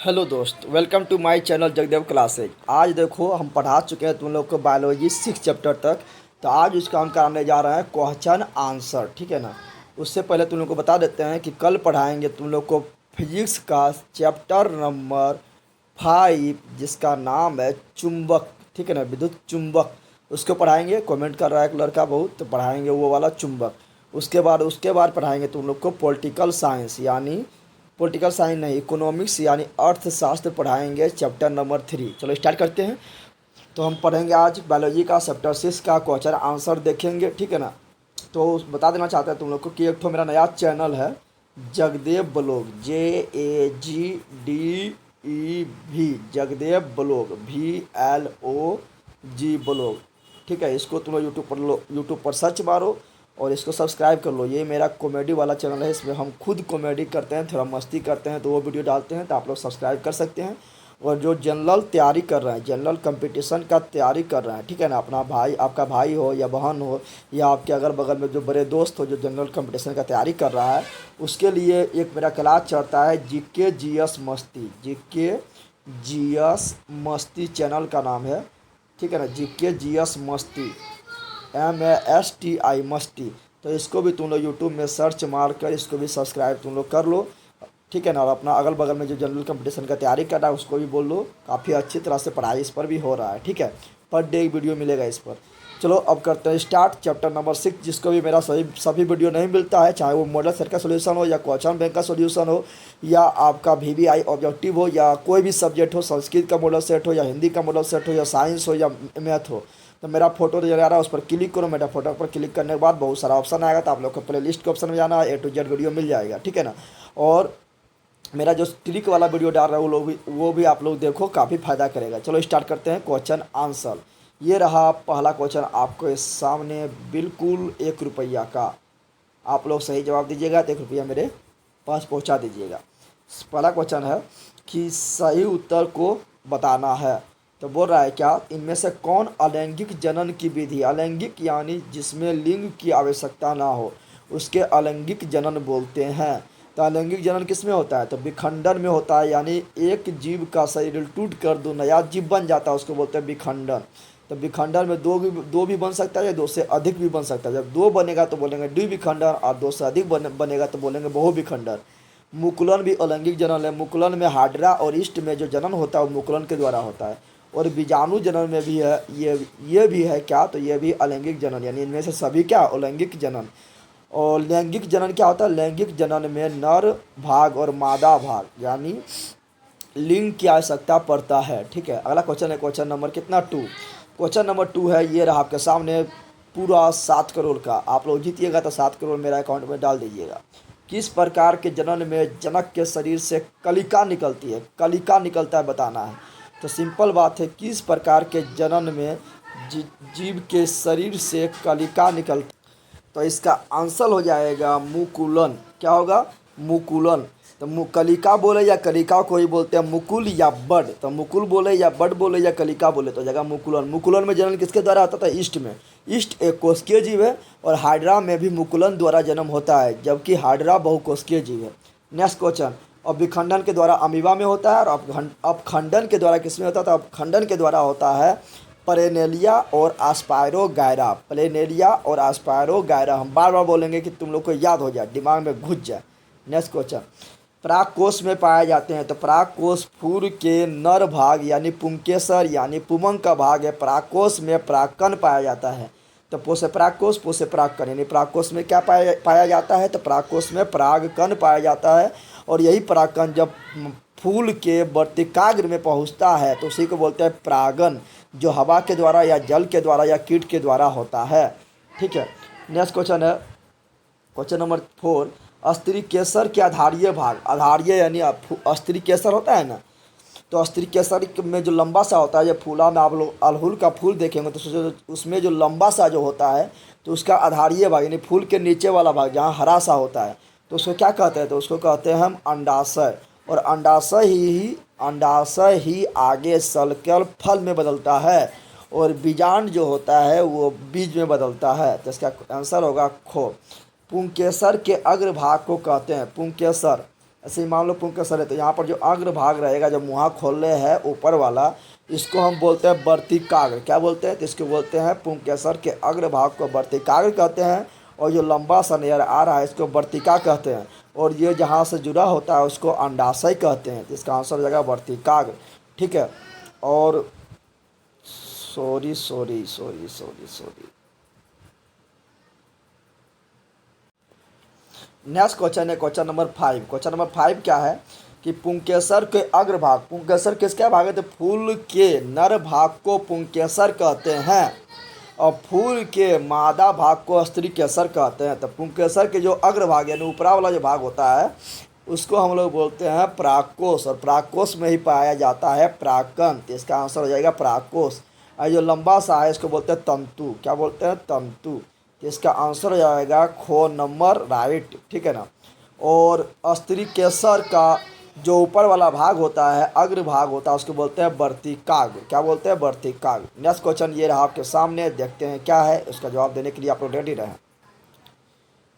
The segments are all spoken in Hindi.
हेलो दोस्त, welcome to my channel Jagdev classes. आज देखो हम पढ़ा चुके हैं तुम लोग को बायोलॉजी 6 चैप्टर तक। तो आज उसका हम कराने जा रहे हैं क्वेश्चन आंसर, ठीक है ना। उससे पहले तुम लोग को बता देते हैं कि कल पढ़ाएंगे तुम लोग को फिजिक्स का चैप्टर नंबर 5, जिसका नाम है चुंबक, ठीक है ना, विद्युत चुंबक। उसको पढ़ाएंगे। कमेंट कर रहा है एक लड़का बहुत, तो पढ़ाएंगे वो वाला चुंबक। उसके बाद पढ़ाएंगे तुम लोग को पॉलिटिकल साइंस, यानी पॉलिटिकल साइंस नहीं, इकोनॉमिक्स यानी अर्थशास्त्र पढ़ाएंगे, चैप्टर नंबर 3। चलो स्टार्ट करते हैं। तो हम पढ़ेंगे आज बायोलॉजी का चैप्टर 6 का क्वेश्चन आंसर देखेंगे, ठीक है ना। तो बता देना चाहते हैं तुम लोग को कि एक तो मेरा नया चैनल है Jagdev blog, JAGDEV, Jagdev blog, VLOG blog, ठीक है। इसको तुम लोग यूट्यूब पर सर्च मारो और इसको सब्सक्राइब कर लो। ये मेरा कॉमेडी वाला चैनल है, इसमें हम खुद कॉमेडी करते हैं, थोड़ा मस्ती करते हैं, तो वो वीडियो डालते हैं, तो आप लोग सब्सक्राइब कर सकते हैं। और जो जनरल तैयारी कर रहे हैं, जनरल कंपटीशन का तैयारी कर रहे हैं, ठीक है ना, अपना भाई, आपका भाई हो या बहन हो या आपके अगल बगल में जो बड़े दोस्त हो जो जनरल कंपटीशन का तैयारी कर रहा है, उसके लिए एक मेरा क्लास चलता है जीके जीएस मस्ती। जीके जीएस मस्ती चैनल का नाम है, ठीक है ना, जीके जीएस मस्ती, MASTI मस्ती। तो इसको भी तुम लोग यूट्यूब में सर्च मार कर इसको भी सब्सक्राइब तुम लोग कर लो, ठीक है ना। और अपना अगल बगल में जो जनरल कंपटीशन का तैयारी कर रहा है उसको भी बोल लो, काफ़ी अच्छी तरह से पढ़ाई इस पर भी हो रहा है, ठीक है। पर डे एक वीडियो मिलेगा इस पर। चलो अब करते हैं स्टार्ट चैप्टर नंबर 6, जिसको भी मेरा सभी वीडियो नहीं मिलता है, चाहे वो मॉडल सेट का सोल्यूशन हो या क्वेश्चन बैंक का सोल्यूशन हो या आपका VBI ऑब्जेक्टिव हो या कोई भी सब्जेक्ट हो, संस्कृत का मॉडल सेट हो या हिंदी का मॉडल सेट हो या साइंस हो या मैथ हो, तो मेरा फोटो जो आ रहा है उस पर क्लिक करो। मेरा फोटो पर क्लिक करने के बाद बहुत सारा ऑप्शन आएगा, तो आप लोग को प्ले लिस्ट के ऑप्शन में जाना है, A to Z वीडियो मिल जाएगा, ठीक है ना। और मेरा जो ट्रिक वाला वीडियो डाल रहा है वो भी आप लोग देखो, काफ़ी फायदा करेगा। चलो स्टार्ट करते हैं क्वेश्चन आंसर। ये रहा पहला क्वेश्चन आपको इस सामने, बिल्कुल 1 रुपया का। आप लोग सही जवाब दीजिएगा तो 1 रुपया मेरे पास पहुंचा दीजिएगा। पहला क्वेश्चन है कि सही उत्तर को बताना है। तो बोल रहा है क्या, इनमें से कौन अलैंगिक जनन की विधि, अलैंगिक यानी जिसमें लिंग की आवश्यकता ना हो, उसके अलैंगिक जनन बोलते हैं। तो अलैंगिक जनन किस में होता है, तो विखंडन में होता है, यानी एक जीव का शरीर टूट कर दो नया जीव बन जाता है, उसको बोलते हैं विखंडन। तो विखंडन में दो भी बन सकता है या 2 से अधिक भी बन सकता है। जब 2 बनेगा तो बोलेंगे द्विविखंडन, और 2 से अधिक बनेगा तो बोलेंगे बहुविखंडन। मुकुलन भी अलैंगिक जनन है। मुकुलन में हाइड्रा और ईस्ट में जो जनन होता है वो मुकुलन के द्वारा होता है। और बीजाणु जनन में भी है, ये भी है क्या, तो ये भी अलैंगिक जनन, यानी इनमें से सभी क्या अलैंगिक जनन। और लैंगिक जनन क्या होता है, लैंगिक जनन में नर भाग और मादा भाग यानी लिंग की आवश्यकता पड़ता है, ठीक है। अगला क्वेश्चन है क्वेश्चन नंबर कितना 2। क्वेश्चन नंबर 2 है, ये रहा आपके सामने, पूरा 7 करोड़ का। आप लोग जीतिएगा तो 7 करोड़ मेरा अकाउंट में डाल दीजिएगा। किस प्रकार के जनन में जनक के शरीर से कलिका निकलती है, कलिका निकलता है बताना है। तो सिंपल बात है, किस प्रकार के जनन में जीव के शरीर से कलिका निकलती, तो इसका आंसर हो जाएगा मुकुलन। क्या होगा, मुकुलन। तो कलिका बोले या कलिका को ही बोलते हैं मुकुल या बड, तो मुकुल बोले या बड बोले या कलिका बोले तो जगह मुकुलन। मुकुलन में जन्म किसके द्वारा होता था, ईस्ट में। ईस्ट एक कोशिकीय जीव है और हाइड्रा में भी मुकुलन द्वारा जन्म होता है, जबकि हाइड्रा बहुकोशिकीय जीव है। नेक्स्ट क्वेश्चन, अब विखंडन के द्वारा अमीबा में होता है और अपखंडन के द्वारा किसमें होता था, अपखंडन के द्वारा होता है प्लेनेलिया और एस्पायरोगायरा। प्लेनेलिया और एस्पायरोगायरा हम बार बार बोलेंगे कि तुम लोग को याद हो जाए, दिमाग में घुस जाए। नेक्स्ट क्वेश्चन, पराग कोश में पाए जाते हैं। तो पराग कोश फूल के नर भाग यानी पुंकेसर यानी पुमंग का भाग है। पराग कोश में परागकण पाया जाता है। तो पोषे पराग कोश, पोषे परागकण, यानी पराग कोश में क्या पाया जाता है, तो पराग कोश में परागकण पाया जाता है। और यही परागकण जब फूल के वर्तिकाग्र में पहुंचता है तो उसी को बोलते हैं परागन, जो हवा के द्वारा या जल के द्वारा या कीट के द्वारा होता है, ठीक है। नेक्स्ट क्वेश्चन है क्वेश्चन नंबर 4, स्त्री केसर के आधारीय भाग। आधारीय यानी स्त्री केसर होता है ना, तो स्त्री केसर में जो लंबा सा होता है, जब फूला में आप लोग अड़हुल का फूल देखेंगे तो उसमें जो लंबा सा जो होता है तो उसका आधारीय भाग यानी फूल के नीचे वाला भाग जहाँ हरा सा होता है तो उसको क्या कहते हैं, तो उसको कहते हैं हम अंडाशय। और अंडाशय ही आगे सलकर फल में बदलता है और बीजांड जो होता है वो बीज में बदलता है। तो इसका आंसर होगा खो। पुंकेसर के अग्रभाग को कहते हैं, पुंकेसर ऐसे ही मान लो पुंकेसर है तो यहाँ पर जो अग्रभाग रहेगा, जो मुँहा खोले है ऊपर वाला, इसको हम बोलते हैं वर्तिकाग्र। क्या बोलते हैं? तो इसको बोलते हैं पुंकेसर के अग्रभाग को वर्तिकाग्र कहते हैं। और जो लंबा सा लेयर आ रहा है इसको वर्तिका कहते हैं। और ये जहाँ से जुड़ा होता है उसको अंडाशय कहते हैं। तो इसका आंसर हो जाएगा वर्तिकाग्र। ठीक है। और sorry sorry sorry sorry sorry next question है क्वेश्चन नंबर 5। क्वेश्चन नंबर 5 क्या है कि पुंकेसर के अग्रभाग, पुंकेसर किसका भाग है? तो फूल के नर भाग को पुंकेसर कहते हैं और फूल के मादा भाग को स्त्री केसर कहते हैं। तो पुंकेसर के जो अग्रभाग यानी ऊपरा वाला जो भाग होता है उसको हम लोग बोलते हैं परागकोश, और परागकोश में ही पाया जाता है परागकण। तो इसका आंसर हो जाएगा परागकोश। और जो लंबा सा है इसको बोलते हैं तंतु। क्या बोलते हैं? तंतु। तो इसका आंसर हो जाएगा खो नंबर राइट। ठीक है ना। और स्त्री केसर का जो ऊपर वाला भाग होता है, अग्र भाग होता है, उसको बोलते हैं वर्तिकाग्र। क्या बोलते हैं? वर्तिकाग्र। नेक्स्ट क्वेश्चन ये रहा आपके सामने, देखते हैं क्या है। उसका जवाब देने के लिए आप लोग रेडी रहें।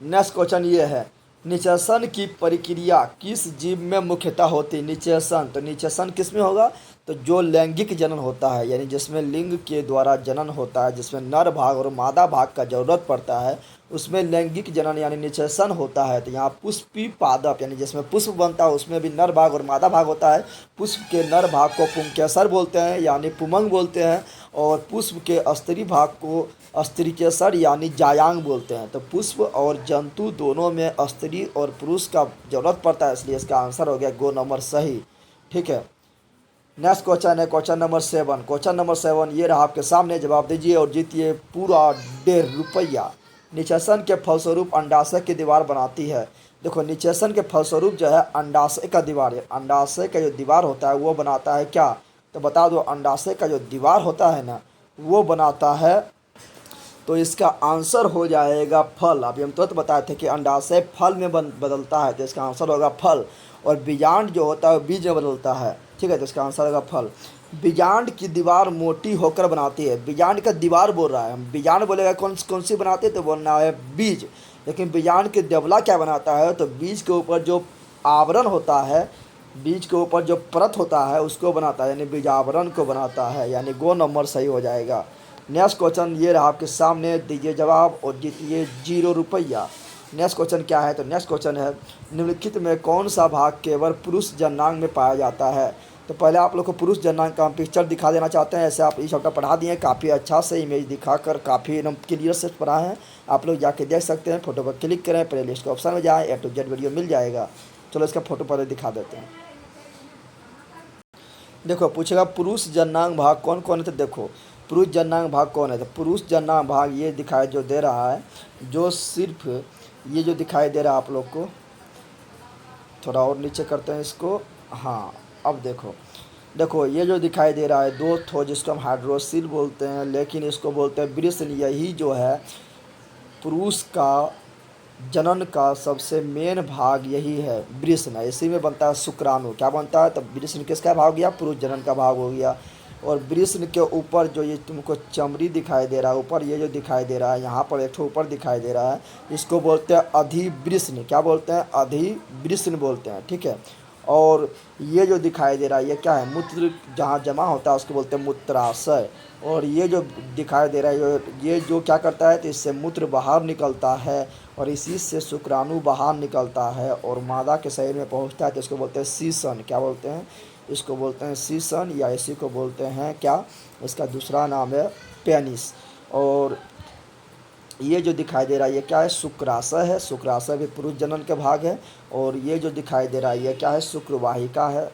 नेक्स्ट क्वेश्चन ये है, निषेचन की प्रक्रिया किस जीव में मुख्यतः होती है? निषेचन, तो निषेचन किस में होगा? तो जो लैंगिक जनन होता है, यानी जिसमें लिंग के द्वारा जनन होता है, जिसमें नर भाग और मादा भाग का जरूरत पड़ता है, उसमें लैंगिक जनन यानी निषेचन होता है। तो यहाँ पुष्पी पादप यानी जिसमें पुष्प बनता है उसमें भी नर भाग और मादा भाग होता है। पुष्प के नर भाग को पुंकेसर बोलते हैं यानी पुमंग बोलते हैं, और पुष्प के स्त्री भाग को स्त्रीकेसर यानी जायांग बोलते हैं। तो पुष्प और जंतु दोनों में स्त्री और पुरुष का जरूरत पड़ता है, इसलिए इसका आंसर हो गया गो नंबर सही। ठीक है। नेक्स्ट क्वेश्चन है क्वेश्चन नंबर 7। क्वेश्चन नंबर 7 ये रहा आपके सामने, जवाब दीजिए और जीतिए पूरा 1.5 रुपया। निषेचन के फलस्वरूप अंडाशय की दीवार बनाती है। देखो निषेचन के फलस्वरूप जो है अंडाशय का दीवार है, अंडाशय का जो दीवार होता है वो बनाता है क्या? तो बता दो, अंडाशय का जो दीवार होता है ना वो बनाता है, तो इसका आंसर हो जाएगा फल। अभी हम तुरंत बताए थे कि अंडाशय फल में बदलता है, तो इसका आंसर होगा फल। और बीजांड जो होता है बीज में बदलता है। ठीक है। तो इसका आंसर होगा फल। बीजांड की दीवार मोटी होकर बनाती है। बीजांड का दीवार बोल रहा है, हम बीजांड बोलेगा कौन सी बनाती है? तो बोलना है बीज। लेकिन बीजांड की देवला क्या बनाता है? तो बीज के ऊपर जो आवरण होता है, बीज के ऊपर जो परत होता है उसको बनाता है, यानी बीजावरण को बनाता है। यानी गो नंबर सही हो जाएगा। नेक्स्ट क्वेश्चन ये रहा आपके सामने, दीजिए जवाब और जीतिए 0 रुपया। नेक्स्ट क्वेश्चन क्या है? तो नेक्स्ट क्वेश्चन है, निम्नलिखित में कौन सा भाग केवल पुरुष जननांग में पाया जाता है? तो पहले आप लोग को पुरुष जननांग का हम पिक्चर दिखा देना चाहते हैं। ऐसे आप ये चैप्टर पढ़ा दिए, काफ़ी अच्छा से इमेज दिखाकर काफ़ी एकदम क्लियर से पढ़ा है। आप लोग जाके देख सकते हैं, फोटो पर क्लिक करें, प्ले लिस्ट के ऑप्शन में जाएँ, A to Z वीडियो मिल जाएगा। चलो इसका फोटो पहले दिखा देते हैं। देखो पूछेगा पुरुष जननांग भाग कौन कौन है? तो देखो पुरुष जननांग भाग कौन है? तो पुरुष जननांग भाग ये दिखाई जो दे रहा है, जो सिर्फ ये जो दिखाई दे रहा है आप लोग को, थोड़ा और नीचे करते हैं इसको। हाँ अब देखो ये जो दिखाई दे रहा है 2 ठो, जिसको हम हाइड्रोसिल बोलते हैं, लेकिन इसको बोलते हैं वृषण। यही जो है पुरुष का जनन का सबसे मेन भाग यही है, वृषण। इसी में बनता है शुक्राणु। क्या बनता है? तो वृषण किसका भाग हो गया? पुरुष जनन का भाग हो गया। और वृषण के ऊपर जो ये तुमको चमड़ी दिखाई दे रहा है, ऊपर ये जो दिखाई दे रहा है, यहाँ पर एक ठो ऊपर दिखाई दे रहा है, इसको बोलते हैं अधिवृषण। क्या बोलते हैं? अधिवृषण बोलते हैं। ठीक है। और ये जो दिखाई दे रहा है ये क्या है? मूत्र जहाँ जमा होता है उसको बोलते हैं मूत्राशय। और ये जो दिखाई दे रहा है ये जो क्या करता है? तो इससे मूत्र बाहर निकलता है और इसी से शुक्राणु बाहर निकलता है और मादा के शरीर में पहुंचता है, तो इसको बोलते हैं सीसन। क्या बोलते हैं? इसको बोलते हैं सीसन, या इसी को बोलते हैं क्या? इसका दूसरा नाम है पेनिस। और ये जो दिखाई दे रहा है ये क्या है? शुक्राशय है। शुक्राशय भी पुरुष जनन के भाग है। और ये जो दिखाई दे रहा है ये क्या है? शुक्रवाहिका है।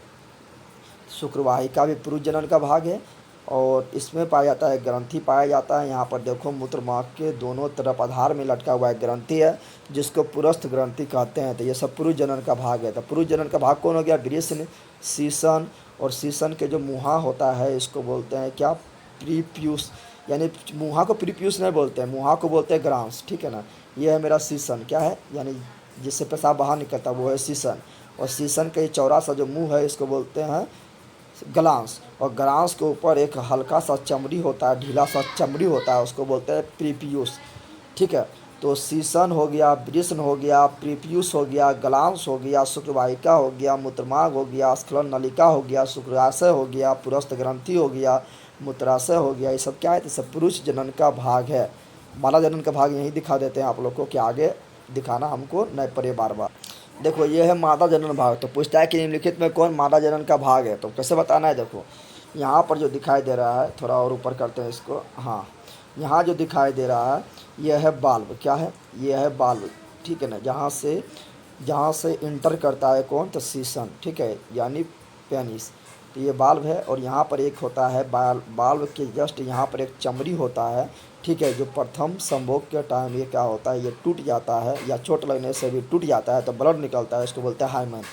शुक्रवाहिका भी पुरुष जनन का भाग है। और इसमें पाया जाता है ग्रंथि पाया जाता है। यहाँ पर देखो मूत्रमार्ग के दोनों तरफ आधार में लटका हुआ है ग्रंथि है, जिसको पुरस्थ ग्रंथि कहते हैं। तो ये सब पुरुष जनन का भाग है। तो पुरुष जनन का भाग कौन हो गया? वृषण, सीसन। और सीसन के जो मुँहा होता है इसको बोलते हैं क्या? प्रीप्यूस। यानी मुँहा को प्रीप्यूस नहीं बोलते हैं, मुँहा को बोलते हैं ग्रांस। ठीक है ना। ये है मेरा सीसन। क्या है? यानी जिससे पेशाब बाहर निकलता है वो है सीसन। और सीसन का ये चौड़ा सा जो मुँह है इसको बोलते हैं ग्लांस। और ग्लांस के ऊपर एक हल्का सा चमड़ी होता है, ढीला सा चमड़ी होता है, उसको बोलते हैं प्रीपियूस। ठीक है। तो सीसन हो गया, वृषण हो गया, प्रीप्यूस हो गया, ग्लांस हो गया, शुक्रवाहिका हो गया, मूत्रमार्ग हो गया, स्खलन नलिका हो गया, शुक्राशय हो गया, पुरस्थ ग्रंथि हो गया, मूत्राशय हो गया। ये सब क्या है? तो सब पुरुष जनन का भाग है। मादा जनन का भाग यहीं दिखा देते हैं आप लोग को कि आगे दिखाना हमको नहीं पड़े बार बार। देखो ये है मादा जनन भाग। तो पूछता है कि निम्नलिखित में कौन मादा जनन का भाग है, तो कैसे बताना है? देखो यहाँ पर जो दिखाई दे रहा है, थोड़ा और ऊपर करते हैं इसको। हाँ, यहाँ जो दिखाई दे रहा है यह है बाल्ब। क्या है? यह है बाल्ब, ठीक है ना। जहाँ से इंटर करता है कौन? तो सीसन, ठीक है, यानी पेनिस। तो ये बाल्ब है। और यहाँ पर एक होता है बाल्ब के जस्ट यहाँ पर एक चमड़ी होता है, ठीक है, जो प्रथम संभोग के टाइम ये क्या होता है, ये टूट जाता है या चोट लगने से भी टूट जाता है तो ब्लड निकलता है, इसको बोलते हैं हाइमन।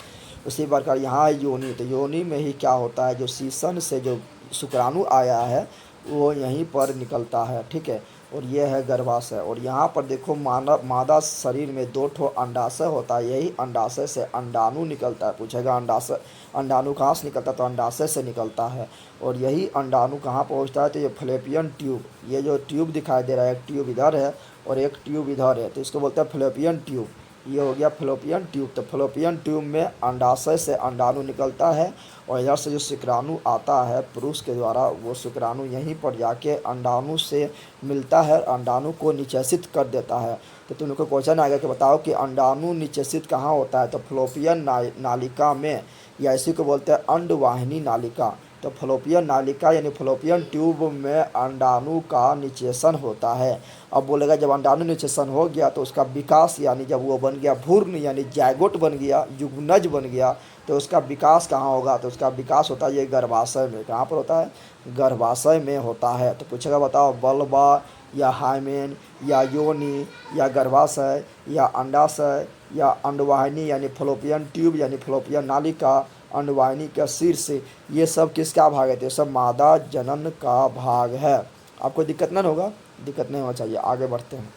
उसी प्रकार यहाँ योनि, तो योनि में ही क्या होता है, जो सीसन से जो शुक्राणु आया है वो यहीं पर निकलता है, ठीक है। और ये है गर्भाशय। और यहाँ पर देखो मादा शरीर में 2 ठो अंडाशय होता है, यही अंडाशय से अंडाणु निकलता है। पूछेगा अंडाणु कहाँ से निकलता है, तो अंडाशय से निकलता है। और यही अंडाणु कहाँ पहुँचता है, तो ये फ्लैपियन ट्यूब, ये जो ट्यूब दिखाई दे रहा है, एक ट्यूब इधर है और एक ट्यूब इधर है, तो इसको बोलते हैं फ्लैपियन ट्यूब। ये हो गया फ्लोपियन ट्यूब। तो फ्लोपियन ट्यूब में अंडाशय से अंडाणु निकलता है और इधर से जो शुक्राणु आता है पुरुष के द्वारा, वो शुक्राणु यहीं पर जाके अंडाणु से मिलता है, अंडाणु को निषेचित कर देता है। तो तुम लोग को क्वेश्चन आएगा कि बताओ कि अंडाणु निषेचित कहाँ होता है, तो फ्लोपियन नालिका में, या इसी को बोलते हैं अंडवाहिनी नालिका। तो फ्लोपियन नालिका यानी फ्लोपियन ट्यूब में अंडाणु का निषेचन होता है। अब बोलेगा जब अंडाणु निषेचन हो गया तो उसका विकास, यानी जब वो बन गया भ्रूण यानी जैगोट बन गया, युग्मनज बन गया, तो उसका विकास कहाँ होगा, तो उसका विकास होता है ये गर्भाशय में। कहाँ पर होता है? गर्भाशय में होता है। तो पूछेगा बताओ बल्बा या हाइमेन या योनि या गर्भाशय या अंडाशय या अंडवाहिनी यानी फ्लोपियन ट्यूब यानी फ्लोपियन नालिका, अंडवाहिनी का शीर्ष, ये सब किसका भाग है? तो सब मादा जनन का भाग है। आपको दिक्कत नहीं होगा? दिक्कत नहीं होना चाहिए। आगे बढ़ते हैं।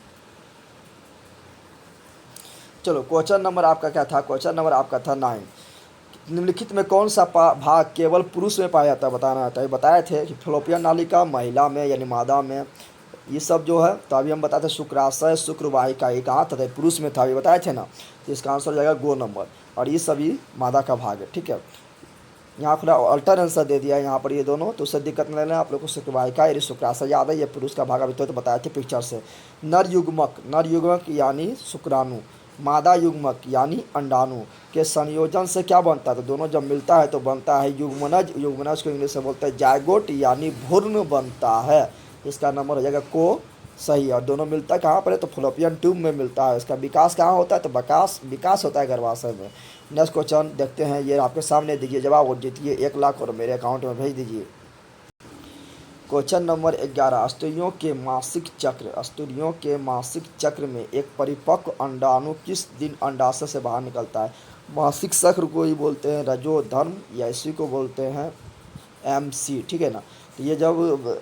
चलो क्वेश्चन नंबर आपका क्या था? क्वेश्चन नंबर आपका था 9। निम्नलिखित में कौन सा भाग केवल पुरुष में पाया जाता है, बताना आता है। बताए थे कि फ्लोपियन नालिका महिला में यानी मादा में, ये सब जो है। तो अभी हम बताते हैं शुक्राशय शुक्रवाहिका, ये कहाँ था? पुरुष में था, ये बताए थे ना। तो इसका आंसर हो जाएगा गो नंबर। और ये सभी मादा का भाग है, ठीक है। यहाँ थोड़ा अल्टर आंसर दे दिया है यहाँ पर ये दोनों, तो उससे दिक्कत नहीं लेना आप लोग को। शुक्रवाहिका यानी शुक्राशय याद है, ये पुरुष का भाग अभी तो बताए थे पिक्चर से। नर युग्मक यानी शुक्राणु, मादा युग्मक यानी अंडाणु के संयोजन से क्या बनता है? तो दोनों जब मिलता है तो बनता है युग्मनज। युग्मनज को इंग्लिश में बोलते हैं जायगोट यानी भ्रूण बनता है। इसका नंबर हो जाएगा को सही। और दोनों मिलता है कहाँ पर है? तो फ्लोपियन ट्यूब में मिलता है। इसका विकास कहाँ होता है? तो विकास होता है गर्भाशय में। नेक्स्ट क्वेश्चन देखते हैं, ये आपके सामने दीजिए जवाब और जीतिए 1 लाख और मेरे अकाउंट में भेज दीजिए। Question number 11। स्त्रियों के मासिक चक्र में एक परिपक्व अंडाणु किस दिन अंडाशय से बाहर निकलता है? मासिक चक्र को ही बोलते हैं रजोधर्म या इसी को बोलते हैं MC, ठीक है ना। तो ये जब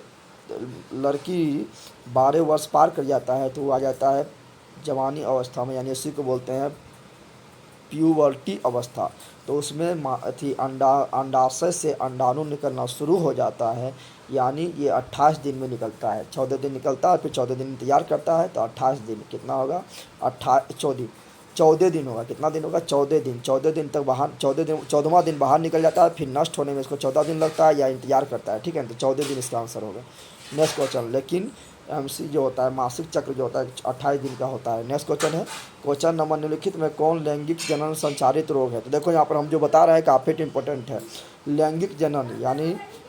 लड़की 12 वर्ष पार कर जाता है तो वो आ जाता है जवानी अवस्था में, यानी इसी को बोलते हैं प्यूबर्टी अवस्था। तो उसमें अंडाशय से अंडाणु निकलना शुरू हो जाता है, यानी ये 28 दिन में निकलता है। 14 दिन निकलता है, फिर 14 दिन इंतजार करता है, तो 28 दिन कितना होगा? 14 दिन होगा। कितना दिन होगा? 14 दिन। 14 दिन तक बाहर, 14वां दिन बाहर निकल जाता है, फिर नष्ट होने में इसको 14 दिन लगता है या इंतजार करता है, ठीक है। तो 14 दिन इसका आंसर होगा। Next question. लेकिन MC जो होता है मासिक चक्र जो होता है 28 दिन का होता है। नेक्स्ट क्वेश्चन है क्वेश्चन नंबर निम्नलिखित में कौन लैंगिक जनन संचारित रोग है? तो देखो यहाँ पर हम जो बता रहे हैं काफ़ी इंपॉर्टेंट है। लैंगिक जनन यानी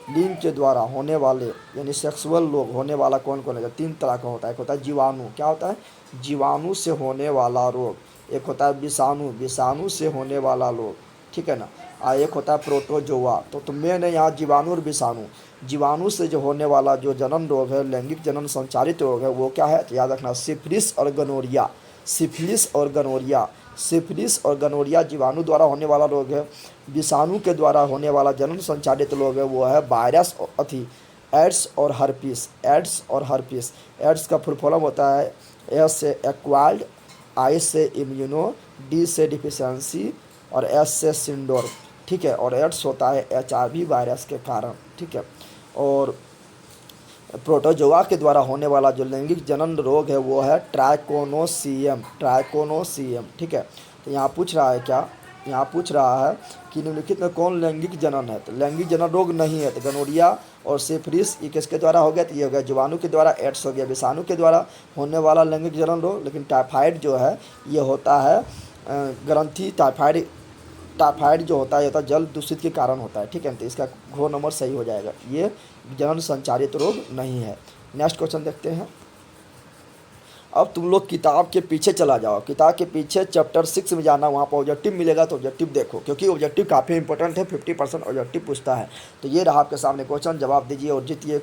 लिंग के द्वारा होने वाले यानी सेक्सुअल रोग होने वाला कौन कौन है? 3 तरह का होता है। एक होता है जीवाणु, क्या होता है? जीवाणु से होने वाला रोग। एक होता है विषाणु से होने वाला रोग, ठीक है ना। एक होता है प्रोटोजोआ। तो मेन है यहाँ जीवाणु और विषाणु। जीवाणु से जो होने वाला जो जनन रोग है, लैंगिक जनन संचारित रोग है, वो क्या है? तो याद रखना सिफिलिस और गनोरिया। सिफिलिस और गनोरिया जीवाणु द्वारा होने वाला रोग है। विषाणु के द्वारा होने वाला जनन संचारित रोग है वो है वायरस एड्स और हर्पीस। एड्स का फुल फॉर्म होता है S से एक्वायर्ड, I से इम्यूनो, D से डिफिशियंसी और S से सिंडोर, ठीक है। और एड्स होता है HIV वायरस के कारण, ठीक है। और प्रोटोजोआ के द्वारा होने वाला जो लैंगिक जनन रोग है वो है ट्राइकोनोसियम, ट्राइकोनोसियम। ठीक है, तो यहाँ पूछ रहा है क्या, यहाँ पूछ रहा है कि निम्नलिखित में कौन लैंगिक जनन है। तो लैंगिक जनन रोग नहीं है, तो गनोरिया और सिफिलिस ये किसके द्वारा हो गया, तो ये हो गया जीवाणु के द्वारा, एड्स हो गया विषाणु के द्वारा होने वाला लैंगिक जनन रोग। लेकिन टाइफाइड जो है ये होता है ग्रंथि टाइफाइड, टाइफाइड जो होता है जल दूषित के कारण होता है। ठीक है, तो इसका घ नंबर सही हो जाएगा, ये जनन संचारित रोग नहीं है। नेक्स्ट क्वेश्चन देखते हैं। अब तुम लोग किताब के पीछे चला जाओ, किताब के पीछे चैप्टर 6 में जाना, वहाँ पर ऑब्जेक्टिव मिलेगा, तो ऑब्जेक्टिव देखो, क्योंकि ऑब्जेक्टिव काफ़ी इंपॉर्टेंट है, 50% ऑब्जेक्टिव पूछता है। तो ये रहा आपके सामने क्वेश्चन, जवाब दीजिए और जीतिए।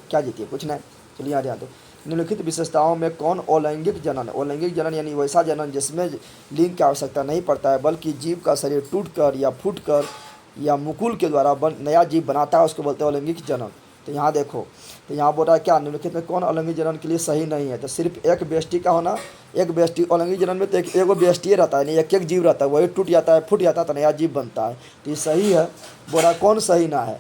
क्या जीतिए, कुछ नहीं, चलिए यहाँ ध्यान दो। निम्नलिखित विशेषताओं में कौन अलैंगिक जनन, अलैंगिक जनन यानी वैसा जनन जिसमें लिंग की आवश्यकता नहीं पड़ता है, बल्कि जीव का शरीर टूटकर या फूटकर या मुकुल के द्वारा नया जीव बनाता है, उसको बोलते हैं अलैंगिक जनन। तो यहाँ देखो, तो यहाँ बोल रहा है क्या, निम्नलिखित में कौन अलैंगिक जनन के लिए सही नहीं है। तो सिर्फ एक बेष्टि का होना, एक बेष्टि अलैंगिक जनन में तो एक बेष्टि रहता है, नहीं एक एक जीव रहता है, वही टूट जाता है, फूट जाता है, तो नया जीव बनता है। तो ये सही है, बोल रहा है कौन सही ना है।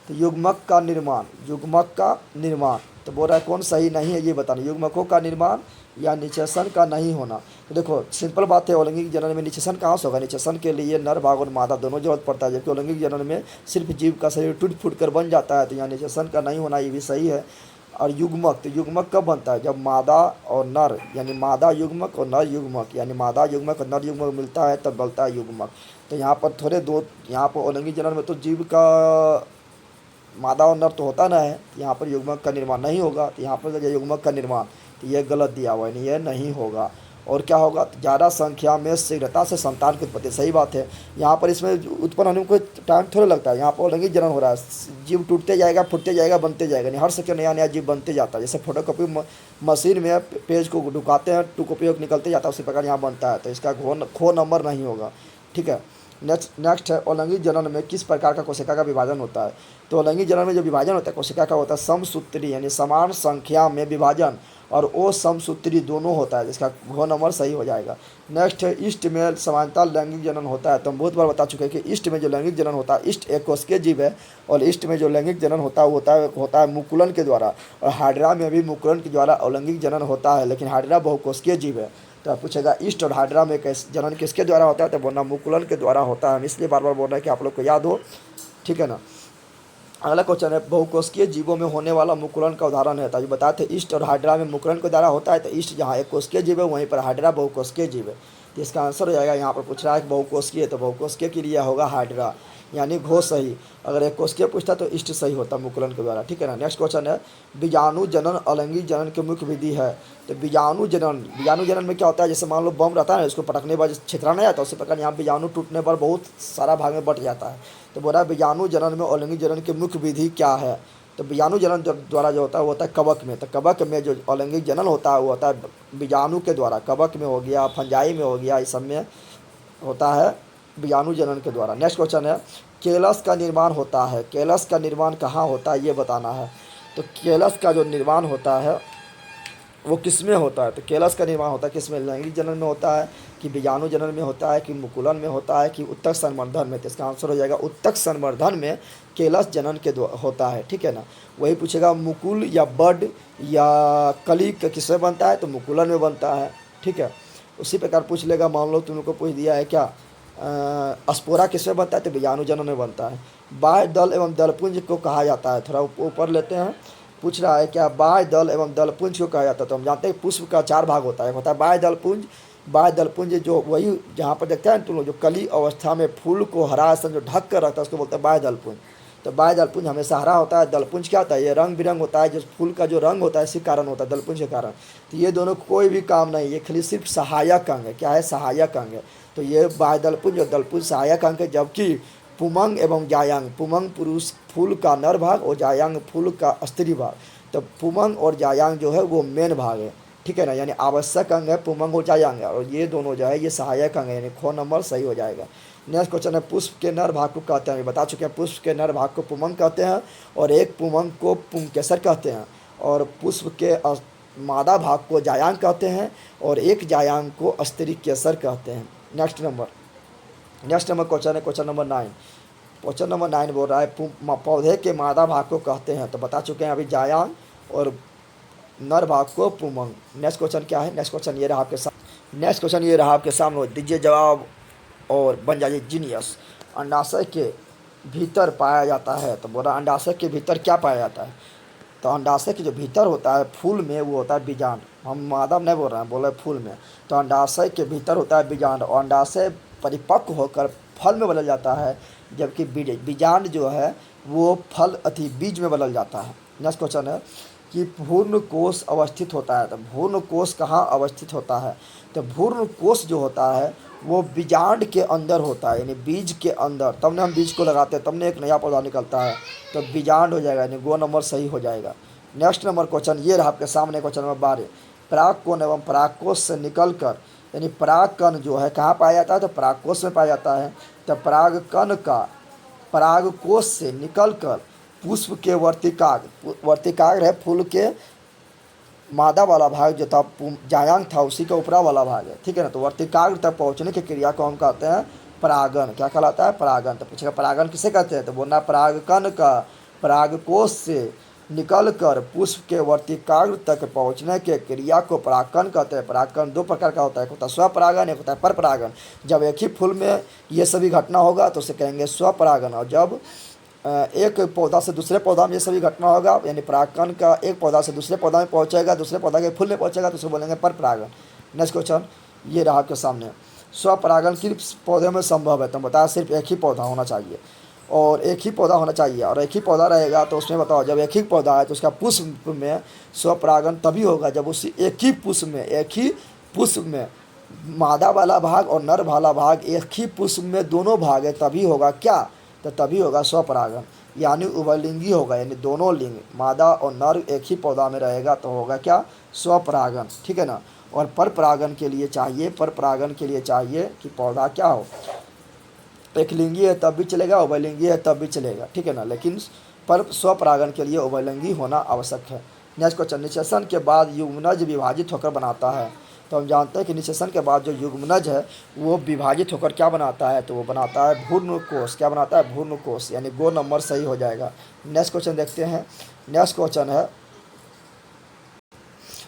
तो युग्मक का निर्माण, युग्मक का निर्माण, तो बोल रहा है कौन सही नहीं है ये बताना, युग्मकों का निर्माण या निषेचन का नहीं होना। तो देखो सिंपल बात है, अलैंगिक जनन में निषेचन कहाँ से होगा, निषेचन के लिए नर भाग और मादा दोनों जरूरत पड़ता है, जबकि अलैंगिक जनन में सिर्फ जीव का शरीर टूट फूट कर बन जाता है, तो यहाँ निषेचन का नहीं होना, ये भी सही है। और युग्मक, तो युग्मक कब बनता है, जब मादा और नर यानी मादा युग्मक और नर युग्मक यानी मादा युग्मक और नर युग्मक मिलता है तब बनता है युग्मक। तो यहाँ पर थोड़े दो, यहाँ पर अलैंगिक जनन में तो जीव का मादा और नर तो होता ना है, यहाँ पर युग्मक का निर्माण नहीं होगा, तो यहाँ पर युग्मक का निर्माण, तो ये गलत दिया हुआ है, ये नहीं होगा। और क्या होगा, तो ज़्यादा संख्या में शीघ्रता से संतान की उत्पत्ति, सही बात है। यहाँ पर इसमें उत्पन्न होने में कोई टाइम थोड़ा लगता है, यहाँ पर अलैंगिक जनन हो रहा है, जीव टूटते जाएगा, फूटते जाएगा, बनते जाएगा, नहीं हर सेकंड नया नया जीव बनते जाता है। जैसे फोटोकॉपी मशीन में पेज को ढुकाते हैं, टू कॉपी निकलते जाता है, उसी प्रकार यहाँ बनता है, तो इसका खो नंबर नहीं होगा। ठीक है, नेक्स्ट है अलैंगिक जनन में किस प्रकार का कोशिका का विभाजन होता है। तो अलैंगिक जनन में जो विभाजन होता है कोशिका का होता है समसूत्री यानी समान संख्या में विभाजन, और ओ समसूत्री दोनों होता है, जिसका घ नंबर सही हो जाएगा। नेक्स्ट है ईस्ट में समानता लैंगिक जनन होता है। तो हम बहुत बार बता चुके हैं कि ईस्ट में जो लैंगिक जनन होता है, ईस्ट एक कोशिकीय जीव है, और ईस्ट में जो लैंगिक जनन होता है वो होता है मुकुलन के द्वारा, और हाइड्रा में भी मुकुलन के द्वारा अलैंगिक जनन होता है, लेकिन हाइड्रा बहुकोशिकीय जीव है। तो आप पूछेगा ईस्ट और हाइड्रा में जनन किसके द्वारा होता है, तो बोलना मुकुलन के द्वारा होता है। हम इसलिए बार बार बोल रहे हैं कि आप लोग को याद हो, ठीक है ना। अगला क्वेश्चन है बहुकोशिकीय जीवों में होने वाला मुकुलन का उदाहरण है। तो ये बताए थे ईस्ट और हाइड्रा में मुकुलन के द्वारा होता है, तो ईस्ट जहाँ एक कोशिकीय जीव है वहीं पर हाइड्रा बहुकोशिकीय जीव है। तो इसका आंसर हो जाएगा, यहाँ पर पूछ रहा है कि बहुकोशिकीय, तो बहुकोशिकीय के लिए होगा हाइड्रा, यानी घो सही। अगर एक कोशिकीय पूछता तो ईस्ट सही होता मुकुलन के द्वारा, ठीक है ना। नेक्स्ट क्वेश्चन है बीजाणु जनन अलैंगिक जनन की मुख्य विधि है। तो बीजाणु जनन में क्या होता है, जैसे मान लो बम रहता है, उसको पटकने पर छितरा नहीं जाता, उसी प्रकार यहाँ बीजाणु टूटने पर बहुत सारा भाग में बट जाता है। तो बोला बीजाणु जनन में अलैंगिक जनन की मुख्य विधि क्या है। तो बीजाणु जनन द्वारा जो होता है वो होता है कवक में। तो कवक में जो अलैंगिक जनन होता है वो होता है बीजाणु के द्वारा, कवक में हो गया, फंजाई में हो गया, इस सब में होता है बीजाणु जनन के द्वारा। नेक्स्ट क्वेश्चन है केलस का निर्माण होता है, केलस का निर्माण कहाँ होता है ये बताना है। तो केलस का जो निर्माण होता है वो किस में होता है, तो केलस का निर्माण होता है किस में, लैंगिक जनन में होता है कि बीजाणु जनन में होता है कि मुकुलन में होता है कि उत्तक संवर्धन में। तो इसका आंसर हो जाएगा उत्तक संवर्धन में केलस जनन के होता है, ठीक है ना। वही पूछेगा मुकुल या बड या कली किस में बनता है, तो मुकुलन में बनता है, ठीक है। उसी प्रकार पूछ लेगा, मान लो तुम लोग को पूछ दिया है क्या स्पोरा किस में बनता है, तो बीजाणु जनन में बनता है। बाह्य दल एवं दलपुंज को कहा जाता है, थोड़ा ऊपर लेते हैं। पूछ रहा है क्या बाह्य दल एवं दलपुंज को कहा जाता है। तो हम जानते हैं पुष्प का 4 भाग होता है, एक होता है बाह्य दलपुंज जो वही जहाँ पर देखते हैं तुम लोग जो कली अवस्था में फूल को हरा सन जो ढक कर रखता है उसको बोलते हैं बाह्य दलपुंज। तो बाह्य दलपुंज हमेशा हरा होता है, दलपुंज क्या होता है, ये रंग बिरंग होता है, जो फूल का जो रंग होता है इसी कारण होता है दलपुंज के कारण। तो ये दोनों कोई भी काम नहीं, ये खाली सिर्फ सहायक अंग है। क्या है, सहायक अंग है। तो ये बाह्य दलपुंज और दलपुंज सहायक अंग है, जबकि पुमंग एवं जायांग, पुमंग पुरुष फूल का नर भाग और जायांग फूल का स्त्री भाग। तो पुमंग और जायांग जो है वो मेन भाग है, ठीक है ना, यानी आवश्यक अंग है पुमंग और जायांग, और ये दोनों जो है ये सहायक अंग है, यानी ख नंबर सही हो जाएगा। नेक्स्ट क्वेश्चन है पुष्प के नर भाग को कहते हैं, बता चुके हैं पुष्प के नर भाग को पुमंग कहते हैं और एक पुमंग को पुंकेसर कहते हैं, और पुष्प के मादा भाग को जायांग कहते हैं और एक जायांग को स्त्री केसर कहते हैं। नेक्स्ट नंबर क्वेश्चन है क्वेश्चन नंबर 9। क्वेश्चन नंबर 9 बोल रहा है पौधे के मादा भाग को कहते हैं, तो बता चुके हैं अभी जायांग, और नर भाग को पुमंग। नेक्स्ट क्वेश्चन क्या है? नेक्स्ट क्वेश्चन ये रहा आपके सामने, नेक्स्ट क्वेश्चन ये रहा आपके सामने, दीजिए जवाब और बन जाइए जीनियस। अंडाशय के भीतर पाया जाता है, तो बोला अंडाशय के भीतर क्या पाया जाता है? तो अंडाशय के जो भीतर होता है फूल में, वो होता है बीजांड। हम मादा नहीं बोल रहे हैं, बोल रहे फूल में। तो अंडाशय के भीतर होता है बीजांड, और अंडाशय परिपक्व होकर फल में बदल जाता है, जबकि बीजांड जो है वो फल बीज में बदल जाता है। नेक्स्ट क्वेश्चन है कि भ्रूण कोष अवस्थित होता है, तो भ्रूण कोष कहाँ अवस्थित होता है? तो भ्रूण कोष जो होता है वो बीजांड के अंदर होता है, यानी बीज के अंदर। तब ने हम बीज को लगाते हैं, तब ने एक नया पौधा निकलता है, तो बीजांड हो जाएगा, यानी गो नंबर सही हो जाएगा। नेक्स्ट नंबर क्वेश्चन ये रहा आपके सामने, क्वेश्चन नंबर 12, परागकोश एवं परागकोश से निकलकर, यानी परागकण जो है कहाँ पाया जाता है? तो परागकोश में पाया जाता है। तो परागकण का परागकोश से निकलकर पुष्प के वर्तिकाग्र है फूल के मादा वाला भाग जो था जायांग था, उसी का ऊपरा वाला भाग है, ठीक है ना। तो वर्तिकाग्र तक पहुँचने की क्रिया को हम कहते हैं परागन। क्या कहलाता है? परागन। तो पूछेगा परागन किसे कहते हैं? तो बोलना परागकण का परागकोश से निकलकर पुष्प के वर्तिकाग्र तक पहुँचने के क्रिया को परागकण कहते हैं। परागकण दो प्रकार का होता है, एक होता है स्वपरागन, एक होता है परपरागन। जब एक ही फूल में ये सभी घटना होगा तो उसे कहेंगे स्वपरागन, और जब एक पौधा से दूसरे पौधा में ये सभी घटना होगा, यानी परागकण का एक पौधा से दूसरे पौधा में पहुंचेगा, दूसरे पौधा के फूल में पहुंचेगा, तो उसे बोलेंगे पर परागन। नेक्स्ट क्वेश्चन ये रहा आपके सामने, स्वपरागन किस पौधे में संभव है? तो बताया सिर्फ एक ही पौधा होना चाहिए, और एक ही पौधा होना चाहिए, और एक ही पौधा रहेगा तो उसमें बताओ जब एक ही पौधा है तो उसका पुष्प में स्वपरागन तभी होगा जब उसी एक ही पुष्प में मादा वाला भाग और नर वाला भाग एक ही पुष्प में दोनों भाग है, तभी होगा क्या? तो तभी होगा स्वपरागन, यानी उभयलिंगी होगा, यानी दोनों लिंग मादा और नर एक ही पौधा में रहेगा तो होगा क्या? स्वपरागन, ठीक है ना। और परपरागन के लिए चाहिए कि पौधा क्या हो, एक लिंगी है तब भी चलेगा, उभयलिंगी है तब भी चलेगा, ठीक है ना, लेकिन पर स्वपरागन के लिए उभयलिंगी होना आवश्यक है। नेक्स्ट क्वेश्चन, निषेचन के बाद युग्मनज विभाजित होकर बनाता है, तो हम जानते हैं कि निषेचन के बाद जो युग्मनज है वो विभाजित होकर क्या बनाता है? तो वो बनाता है भ्रूणकोश। क्या बनाता है? भ्रूणकोश, यानी गो नंबर सही हो जाएगा। नेक्स्ट क्वेश्चन देखते हैं। नेक्स्ट क्वेश्चन है,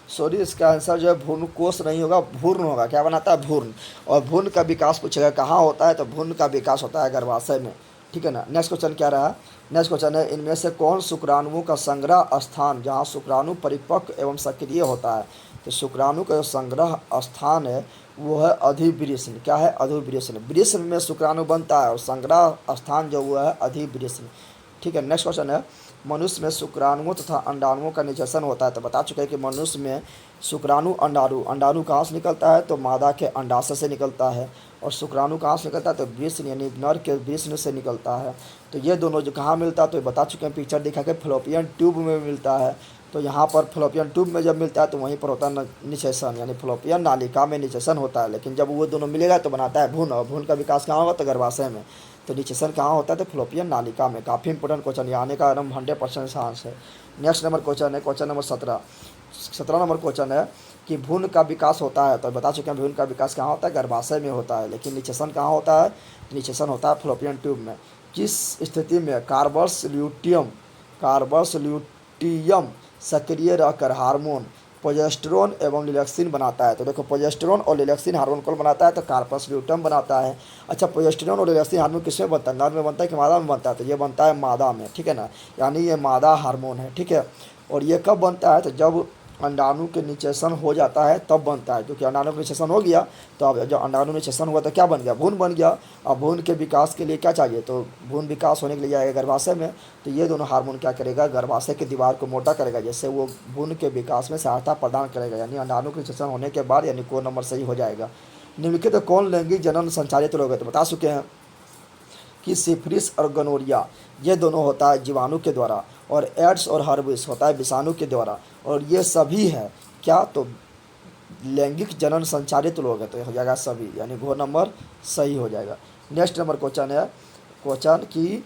सॉरी इसका आंसर जो है भ्रूणकोश नहीं होगा, भ्रूण होगा। क्या बनाता है? भ्रूण। और भ्रूण का विकास पूछेगा कहाँ होता है? तो भ्रूण का विकास होता है गर्भाशय में, ठीक है ना। नेक्स्ट क्वेश्चन क्या रहा? नेक्स्ट क्वेश्चन है, इनमें से कौन शुक्राणुओं का संग्रह स्थान जहाँ शुक्राणु परिपक्व एवं सक्रिय होता है? तो शुक्राणु का जो संग्रह स्थान है वो है अधिवृषण। क्या है? अधिवृषण। वृषण में शुक्राणु बनता है और संग्रह स्थान जो हुआ है अधिवृषण, ठीक है। नेक्स्ट क्वेश्चन है, मनुष्य में शुक्राणुओं तथा अंडाणुओं का निषेचन होता है, तो बता चुके हैं कि मनुष्य में शुक्राणु अंडाणु कहाँ से निकलता है? तो मादा के अंडाशय से निकलता है, और शुक्राणु कहाँ से निकलता है? तो वृषण यानी नर के वृषण से निकलता है। तो ये दोनों जो कहाँ मिलता है? तो बता चुके हैं, पिक्चर दिखा के फ्लोपियन ट्यूब में मिलता है। तो यहाँ पर फ्लोपियन ट्यूब में जब मिलता है तो वहीं पर होता है निषेचन, यानी फ्लोपियन नालिका में निषेचन होता है। लेकिन जब वो दोनों मिलेगा तो बनाता है भ्रूण, और भ्रूण का विकास कहाँ होगा? तो गर्भाशय में। तो निषेचन कहाँ होता है? तो फ्लोपियन नालिका में। काफ़ी इंपॉर्टेंट क्वेश्चन, यहाँ आने का एकदम 100% चांस है। नेक्स्ट नंबर क्वेश्चन है, क्वेश्चन नंबर 17 नंबर क्वेश्चन है कि भ्रूण का विकास होता है, तो बता चुके हैं भ्रूण का विकास कहाँ होता है? गर्भाशय में होता है। लेकिन निषेचन कहाँ होता है? निषेचन होता है फ्लोपियन ट्यूब में। किस स्थिति में कार्बस ल्यूटियम सक्रिय रहकर हार्मोन प्रोजेस्टेरोन एवं लिलक्सिन बनाता है? तो देखो प्रोजेस्टेरोन और लिलक्सिन हार्मोन कौन बनाता है? तो कार्पस ल्यूटियम बनाता है। अच्छा, प्रोजेस्टेरोन और लिलक्सिन हार्मोन किसमें बनता है? नर में बनता है कि मादा में बनता है? तो ये बनता है मादा में, ठीक है ना, यानी ये मादा हार्मोन है, ठीक है। और ये कब बनता है? तो जब अंडाणु के निषेचन हो जाता है तब बनता है, क्योंकि अंडाणु का निषेचन हो गया तो अब जब अंडाणु निषेचन हुआ तो क्या बन गया? भ्रूण बन गया। अब भ्रूण के विकास के लिए क्या चाहिए? तो भ्रूण विकास होने के लिए जाएगा गर्भाशय में। तो ये दोनों हार्मोन क्या करेगा? गर्भाशय की दीवार को मोटा करेगा, जिससे वो भ्रूण के विकास में सहायता प्रदान करेगा, यानी अंडाणु के निषेचन होने के बाद, यानी को नंबर सही हो जाएगा। निम्नलिखित तो कौन लैंगिक जनन संचालित रोग है? तो बता चुके हैं कि सिफिलिस और गोनोरिया ये दोनों होता है जीवाणु के द्वारा, और एड्स और हर्बिस होता है विषाणु के द्वारा, और ये सभी है क्या? तो लैंगिक जनन संचालित रोग है, तो हो जाएगा सभी, यानी घ नंबर सही हो जाएगा। नेक्स्ट नंबर क्वेश्चन है, क्वेश्चन की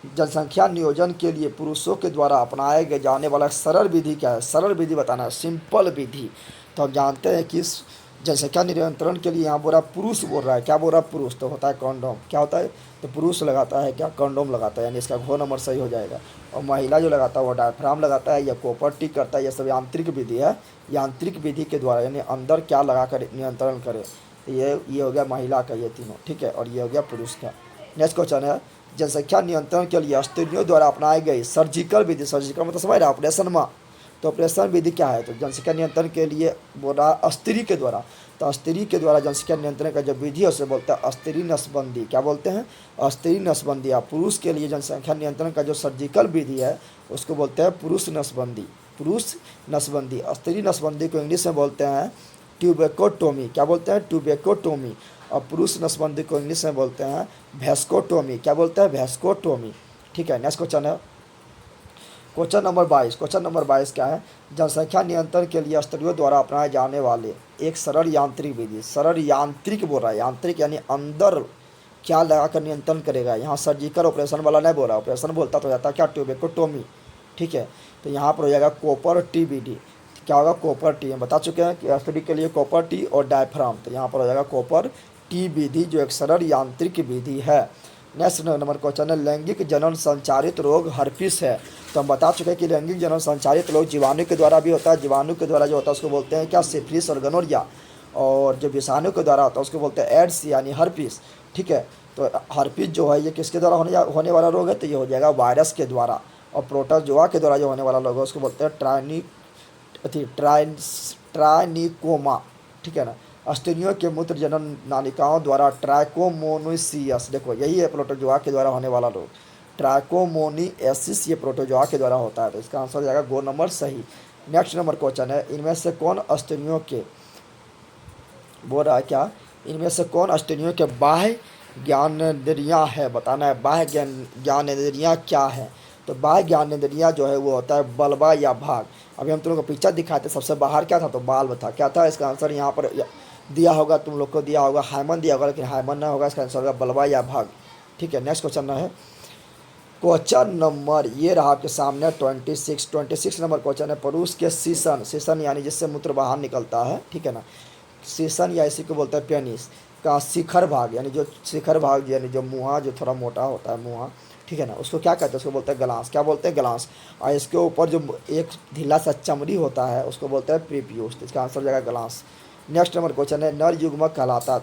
जनसंख्या नियोजन के लिए पुरुषों के द्वारा अपनाए जाने वाला सरल विधि क्या है? सरल विधि बताना है, सिंपल विधि। तो हम जानते हैं कि जनसंख्या नियंत्रण के लिए यहाँ बोल रहा है पुरुष बोल रहा है, क्या बोल रहा है पुरुष, तो होता है कॉन्डोम, क्या होता है तो पुरुष लगाता है क्या, कॉन्डोम लगाता है, यानी इसका घ नंबर सही हो जाएगा। और महिला जो लगाता है वो डायफ्राम लगाता है या कॉपर टिक करता है, यह सब यांत्रिक विधि है, यांत्रिक विधि के द्वारा यानी अंदर क्या लगा कर नियंत्रण करे, तो ये हो गया महिला का ये तीनों, ठीक है, और ये हो गया पुरुष का। नेक्स्ट क्वेश्चन है जनसंख्या नियंत्रण के लिए स्त्रियों द्वारा अपनाई गई सर्जिकल विधि, सर्जिकल मतलब समझ रहे ऑपरेशन में, तो ऑपरेशन विधि क्या है, तो जनसंख्या नियंत्रण के लिए बोल रहा स्त्री के द्वारा, तो स्त्री के द्वारा जनसंख्या नियंत्रण का जो विधि है उसे बोलते हैं स्त्री नसबंदी, क्या बोलते हैं स्त्री नसबंदी। या पुरुष के लिए जनसंख्या नियंत्रण का जो सर्जिकल विधि है उसको बोलते हैं पुरुष नसबंदी, पुरुष नसबंदी। स्त्री नसबंदी को इंग्लिश में बोलते हैं ट्यूबेकोटोमी, क्या बोलते हैं ट्यूबेकोटोमी, और पुरुष नसबंदी को इंग्लिश में बोलते हैं वेस्कोटोमी, क्या बोलते हैं वेस्कोटोमी, ठीक है। नेक्स्ट क्वेश्चन है क्वेश्चन नंबर 22, क्वेश्चन नंबर 22 क्या है, जनसंख्या नियंत्रण के लिए स्त्रियों द्वारा अपनाए जाने वाले एक सरल यांत्रिक विधि, सरल यांत्रिक बोल रहा है, यांत्रिक यानी अंदर क्या लगाकर नियंत्रण करेगा, यहाँ सर्जिकल ऑपरेशन वाला नहीं बोल रहा, ऑपरेशन बोलता तो जाता क्या ट्यूबेकोटोमी, ठीक है, तो यहाँ पर हो जाएगा कॉपर टी विधि, क्या होगा कॉपर टी, हम बता चुके हैं कि स्त्री के लिए कॉपर टी और डायफ्राम, तो यहाँ पर हो जाएगा कॉपर टी विधि जो एक सरल यांत्रिक विधि है। नेक्स्ट नंबर क्वेश्चन है लैंगिक जनन संचारित रोग हर्पिस है, तो हम बता चुके हैं कि लैंगिक जनन संचारित रोग जीवाणु के द्वारा भी होता है, जीवाणु के द्वारा जो होता है उसको बोलते हैं क्या सिफिलिस और गनोरिया, और जो विषाणु के द्वारा होता है उसको बोलते हैं एड्स यानी हर्पिस, ठीक है। तो हर्पिस जो है ये किसके द्वारा होने वाला रोग है, तो ये हो जाएगा वायरस के द्वारा, और प्रोटोजोआ के द्वारा जो होने वाला रोग है उसको बोलते हैं ट्राइनिकोमा, ठीक है ना। स्त्रियों के मूत्र जनन नालिकाओं द्वारा ट्राइकोमोनिसियस, देखो यही है प्रोटोजोआ के द्वारा होने वाला रोग, ट्राइकोमोनिएसिस ये प्रोटोजोआ के द्वारा होता है, तो इसका आंसर हो जाएगा गो नंबर सही। नेक्स्ट नंबर क्वेश्चन है इनमें से कौन स्त्रियों के बोल रहा है क्या, इनमें से कौन स्त्रियों के बाह्य ज्ञानेंद्रियाँ है, बताना है बाह्य ज्ञानेंद्रियाँ क्या है, तो बाह्य ज्ञानेंद्रियाँ जो है वो होता है बलवा या भाग। अभी हम तुम लोग को पिक्चर दिखाए थे, सबसे बाहर क्या था तो बाल्ब था, क्या था, इसका आंसर यहाँ पर दिया होगा, तुम लोग को दिया होगा हाइमन दिया होगा, लेकिन हाइमन ना होगा, इसका आंसर होगा बलवा या भाग, ठीक है। नेक्स्ट क्वेश्चन है क्वेश्चन नंबर ये रहा आपके सामने 26 नंबर क्वेश्चन है पुरुष के सीसन यानी जिससे मूत्र बाहर निकलता है, ठीक है ना, सीसन या इसी को बोलते हैं पेनिस का शिखर भाग, यानी जो शिखर भाग यानी जो मुँहा जो थोड़ा मोटा होता है मुँहा, ठीक है ना, उसको क्या कहते हैं, उसको बोलते हैं ग्लांस, क्या बोलते हैं ग्लांस, और इसके ऊपर जो एक ढीला सा चमड़ी होता है उसको बोलते हैं प्रीपियूस, तो इसका आंसर हो जाएगा ग्लांस। नेक्स्ट नंबर क्वेश्चन है नर युग्मक कहलाता है,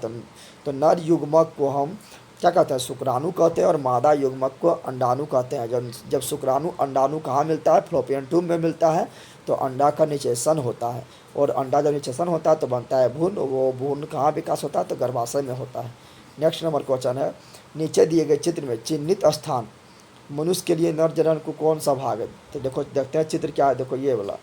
तो नर युग्मक को हम क्या कहते हैं शुक्राणु कहते हैं, और मादा युग्मक को अंडाणु कहते हैं। जब शुक्राणु अंडाणु कहाँ मिलता है, फ्लोपियन ट्यूब में मिलता है, तो अंडा का निषेचन होता है, और अंडा जब निषेचन होता है तो बनता है भ्रूण, वो भ्रूण कहाँ विकास होता है तो गर्भाशय में होता है। नेक्स्ट नंबर क्वेश्चन है नीचे दिए गए चित्र में चिन्हित स्थान मनुष्य के लिए नर जनन को कौन सा भाग है, तो देखो देखते हैं चित्र क्या है, देखो ये वाला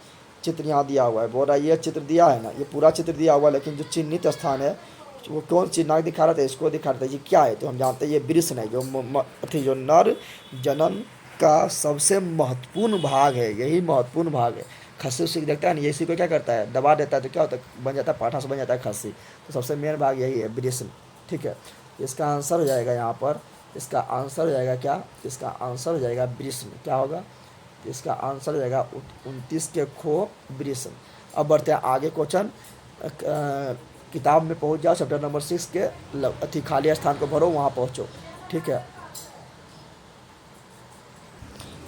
चित्र यहाँ दिया हुआ है, बोल रहा है ये चित्र दिया है ना, ये पूरा चित्र दिया हुआ है, लेकिन जो चिन्हित स्थान है वो कौन चिन्ह दिखा रहा था, इसको दिखा रहा था, ये क्या है, तो हम जानते हैं ये वृषण है, जो नर जनन का सबसे महत्वपूर्ण भाग है, यही महत्वपूर्ण भाग है। खस्सी उसी देखता है ना, ये इसी को क्या करता है दबा देता है, तो क्या होता है बन जाता है पाठा से बन जाता है खस्सी, तो सबसे मेन भाग यही है वृषण, ठीक है। इसका आंसर हो जाएगा यहाँ पर, इसका आंसर हो जाएगा क्या, इसका आंसर हो जाएगा वृषण, क्या होगा, तो इसका आंसर हो जाएगा 29 के खो वृषण। अब बढ़ते हैं आगे क्वेश्चन, किताब में पहुंच जाओ चैप्टर नंबर 6 के अति खाली स्थान को भरो, वहाँ पहुँचो, ठीक है।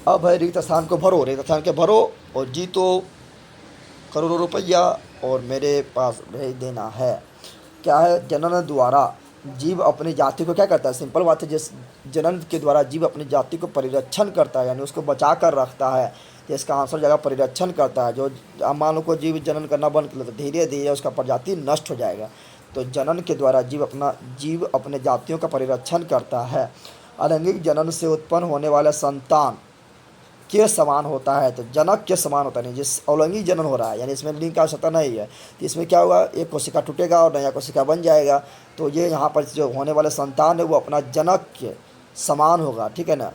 अब है रिक्त स्थान को भरो, रिक्त स्थान के भरो और जीतो करोड़ों रुपया और मेरे पास भेज देना है। क्या है जनन द्वारा जीव अपनी जाति को क्या करता है, सिंपल बात है, जिस जनन के द्वारा जीव अपनी जाति को परिरक्षण करता है यानी उसको बचा कर रखता है, तो इसका आंसर जगह परिरक्षण करता है। जो मान लो को जीव जनन करना बंद कर ले तो धीरे धीरे उसका प्रजाति नष्ट हो जाएगा, तो जनन के द्वारा जीव अपने जातियों का परिरक्षण करता है। अलैंगिक जनन से उत्पन्न होने वाला संतान के समान होता है, तो जनक के समान होता नहीं, जिस अलैंगिक जनन हो रहा है यानी इसमें लिंग का आवश्यकता नहीं है, तो इसमें क्या होगा एक कोशिका टूटेगा और नया कोशिका बन जाएगा, तो ये यहाँ पर जो होने वाले संतान है वो अपना जनक के समान होगा, ठीक है ना,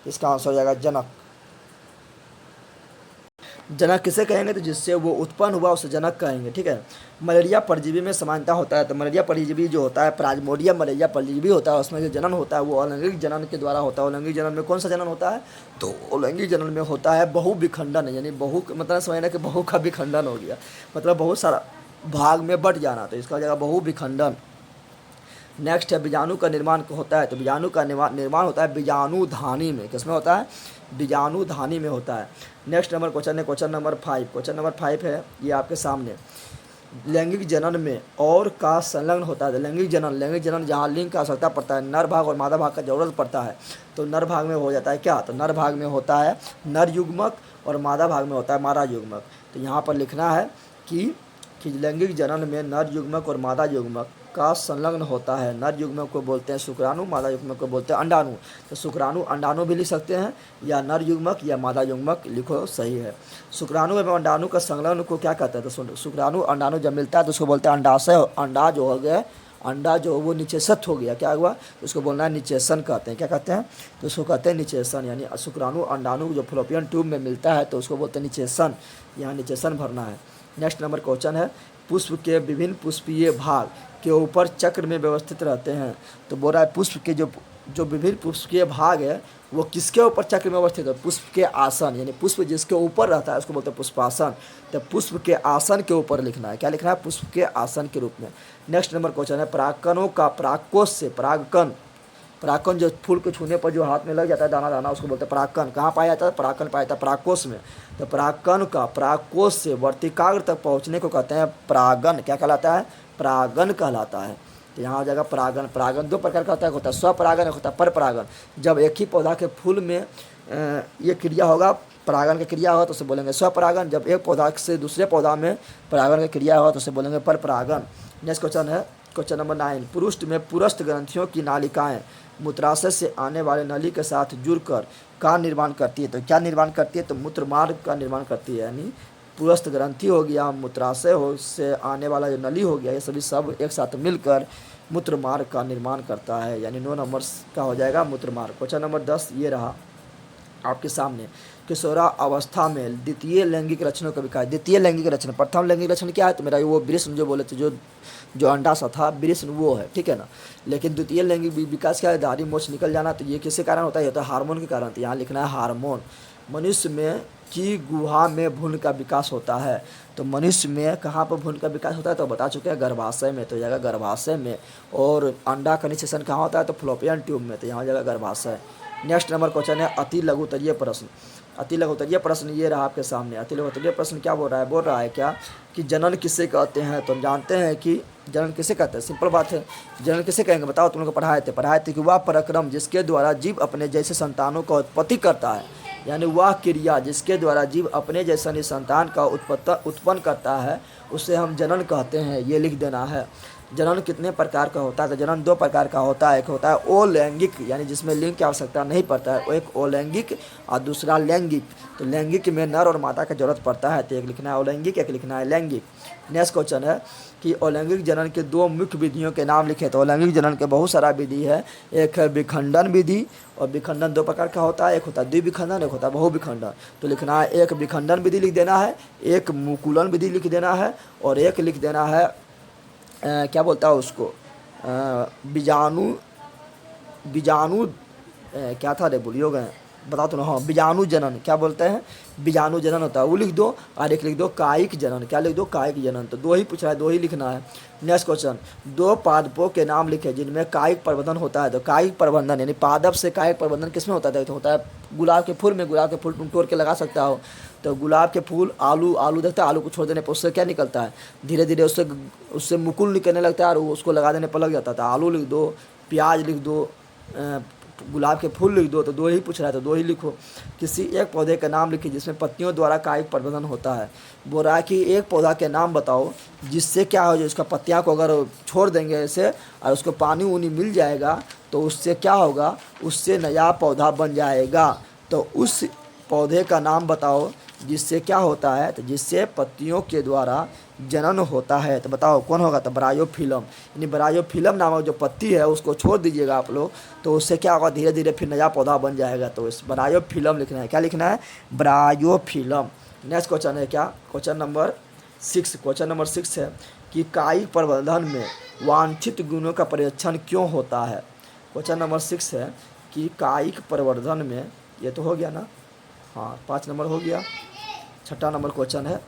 इसका आंसर हो जाएगा जनक। जनक किसे कहेंगे, तो जिससे वो उत्पन्न हुआ उसे जनक कहेंगे, ठीक है। मलेरिया परजीवी में समानता होता है, तो मलेरिया परजीवी जो होता है प्लाज्मोडियम मलेरिया परजीवी होता है, उसमें जो जनन होता है वो अलैंगिक जनन के द्वारा होता है। अलैंगिक जनन में कौन सा जनन होता है, तो अलैंगिक जनन में होता है बहु विखंडन, यानी बहु मतलब समझना कि बहु का विखंडन हो गया, मतलब बहुत सारा भाग में बट जाना, तो इसका हो जाएगा बहुविखंडन। नेक्स्ट है बीजाणु का निर्माण होता है, तो बीजाणु का निर्माण होता है बीजाणुधानी में। किसमें होता है? बीजाणुधानी में होता है। नेक्स्ट नंबर क्वेश्चन है क्वेश्चन नंबर 5। क्वेश्चन नंबर 5 है ये आपके सामने, लैंगिक जनन में और का संलग्न होता है। लैंगिक जनन जहाँ लिंग का आवश्यकता पड़ता है, नर भाग और मादा भाग का जरूरत पड़ता है, तो नर भाग में हो जाता है क्या? तो नर भाग में होता है नर युग्मक और मादा भाग में होता है मादा युग्मक। तो यहाँ पर लिखना है कि लैंगिक जनन में नर युग्मक और मादा युग्मक का संलग्न होता है। नर युग्मक को बोलते हैं शुक्राणु, मादा युग्मक को बोलते हैं अंडाणु। तो शुक्राणु अंडाणु भी लिख सकते हैं, या नर युग्मक या मादा युग्मक लिखो, सही है। शुक्राणु एवं अंडाणु का संलग्न को क्या कहते हैं? तो शुक्राणु अंडाणु जब मिलता है तो उसको बोलते हैं अंडाशय। अंडा जो हो गया, अंडा जो वो निचेषित हो गया, क्या हुआ? उसको बोलना है निचेषण कहते हैं। क्या कहते हैं? तो उसको कहते हैं निचेषण। यानी शुक्राणु अंडाणु जो फ्लोपियन ट्यूब में मिलता है तो उसको बोलते हैं निचेषण। यहाँ निचेषण भरना है। नेक्स्ट नंबर क्वेश्चन है, पुष्प के विभिन्न पुष्पीय भाग के ऊपर चक्र में व्यवस्थित रहते हैं। तो बोल रहा है पुष्प के जो विभिन्न पुष्पीय भाग है वो किसके ऊपर चक्र में अवस्थित है? पुष्प के आसन, यानी पुष्प जिसके ऊपर रहता है उसको बोलते हैं पुष्पासन। तो पुष्प के आसन के ऊपर लिखना है। क्या लिखना है? पुष्प के आसन के रूप में। नेक्स्ट नंबर क्वेश्चन है, परागकणों का परागकोश से, परागकण जो फूल को छूने पर जो हाथ में लग जाता है दाना दाना, उसको बोलते हैं परागकण। कहाँ पाया जाता है? परागकण पाया जाता है परागकोश में। तो परागकण का परागकोश से वर्तिकाग्र तक पहुँचने को कहते हैं परागन। क्या कहलाता है? परागन कहलाता है। तो यहाँ आ जाएगा परागन। परागन दो प्रकार का होता है स्वपरागन, एक होता है पर परागन। जब एक ही पौधा के फूल में ये क्रिया होगा, परागन की क्रिया होगा तो उसे बोलेंगे स्वपरागन। जब एक पौधा से दूसरे पौधा में परागन की क्रिया होगा तो उसे बोलेंगे पर परागन। नेक्स्ट क्वेश्चन है क्वेश्चन नंबर 9। पुरुष में पुरस्थ ग्रंथियों की नालिकाएं मूत्राशय से आने वाले नली के साथ जुड़कर का निर्माण करती है। तो क्या निर्माण करती है? तो मूत्र मार्ग का निर्माण करती है। यानी पुरस्थ ग्रंथि हो गया, मूत्राशय हो से आने वाला जो नली हो गया, ये सभी सब एक साथ मिलकर मूत्र मार्ग का निर्माण करता है। यानी 9 नंबर का हो जाएगा मूत्र मार्ग। क्वेश्चन नंबर 10 ये रहा आपके सामने, किशोरा अवस्था में द्वितीय लैंगिक रचनों का विकास। द्वितीय लैंगिक रचना, प्रथम लैंगिक रचना क्या है? तो मेरा वो वृषण जो बोले थे, जो अंडा सा था वृषण वो है, ठीक है ना। लेकिन द्वितीय लैंगिक विकास क्या है? दाढ़ी मोछ निकल जाना। तो ये किसके कारण होता है? ये होता है हार्मोन के कारण। तो यहाँ लिखना है हार्मोन। मनुष्य में की गुहा में भ्रूण का विकास होता है। तो मनुष्य में कहाँ पर भ्रूण का विकास होता है? तो बता चुके हैं गर्भाशय में। तो हो जाएगा गर्भाशय में। और अंडा का निषेचन कहाँ होता है? तो फ्लोपियन ट्यूब में। तो यहाँ हो जाएगा गर्भाशय। नेक्स्ट नंबर क्वेश्चन है अति लघुतरीय प्रश्न। अति लघुतरीय प्रश्न ये रहा आपके सामने। अति लघुतरीय प्रश्न क्या बोल रहा है? बोल रहा है क्या कि जनन किसे कहते हैं? तो हम जानते हैं कि जनन किसे कहते हैं। सिंपल बात है, जनन किसे कहेंगे? बताओ, तुम लोग को पढ़ाए थे कि वह पराक्रम जिसके द्वारा जीव अपने जैसे संतानों का उत्पत्ति करता है। यानी वह क्रिया जिसके द्वारा जीव अपने जैसा संतान का उत्पन्न करता है उसे हम जनन कहते हैं। ये लिख देना है। जनन कितने प्रकार का होता है? तो जनन 2 प्रकार का होता है। एक होता है अलैंगिक, यानी जिसमें लिंग की आवश्यकता नहीं पड़ता है, एक अलैंगिक और दूसरा लैंगिक। तो लैंगिक में नर और मादा का जरूरत पड़ता है, तो एक लिखना है अलैंगिक, एक लिखना है लैंगिक। नेक्स्ट क्वेश्चन है कि अलैंगिक जनन के 2 मुख्य विधियों के नाम लिखे। तो अलैंगिक जनन के बहुत सारा विधि है। एक है विखंडन विधि, और विखंडन 2 प्रकार का होता है। एक होता है द्विविखंडन, एक होता है बहुविखंडन। तो लिखना है एक विखंडन विधि लिख देना है, एक मुकुलन विधि लिख देना है, और एक लिख देना है क्या बोलता है उसको, बीजाणु क्या था रे, भूलियो गए, बता तो ना। हाँ, बीजाणु जनन क्या बोलते हैं? बीजाणु जनन होता है, वो लिख दो। और एक लिख दो कायिक जनन। क्या लिख दो? कायिक जनन। तो 2 ही पूछ रहा है, 2 ही लिखना है। नेक्स्ट क्वेश्चन, 2 पादपों के नाम लिखे जिनमें कायिक प्रबंधन होता है। तो कायिक प्रबंधन यानी पादप से कायिक प्रबंधन किसमें होता है? तो होता है गुलाब के फूल में। गुलाब के फूल तुम तोड़ के लगा सकता हो। तो गुलाब के फूल, आलू देखता है, आलू को छोड़ देने पर उससे क्या निकलता है? धीरे धीरे उससे मुकुल निकलने लगता है और उसको लगा देने पर लग जाता था। आलू लिख दो, प्याज लिख दो, गुलाब के फूल लिख दो। तो 2 ही पूछ रहा है, तो 2 ही लिखो। किसी एक पौधे का नाम लिखिए जिसमें पत्तियों द्वारा कायिक प्रबंधन होता है। बोल रहा है कि एक पौधा के नाम बताओ जिससे क्या हो, जो उसका पत्तियाँ को अगर छोड़ देंगे ऐसे और उसको पानी उनी मिल जाएगा तो उससे क्या होगा? उससे नया पौधा बन जाएगा। तो उस पौधे का नाम बताओ जिससे क्या होता है? तो जिससे पत्तियों के द्वारा जनन होता है। तो बताओ कौन होगा? तो ब्रायोफिलम। यानी ब्रायोफिलम नामक जो पत्ती है उसको छोड़ दीजिएगा आप लोग, तो उससे क्या होगा? धीरे धीरे फिर नया पौधा बन जाएगा। तो इस ब्रायोफिलम लिखना है। क्या लिखना है? ब्रायोफिलम। नेक्स्ट क्वेश्चन है क्या? Question number 6। क्वेश्चन नंबर 6 है कि कायिक प्रबंधन में वांछित गुणों का परीक्षण क्यों होता है? क्वेश्चन नंबर 6 है कि कायिक प्रवर्धन में, ये तो हो गया ना, हाँ 5 नंबर हो गया। 6ठा नंबर क्वेश्चन है,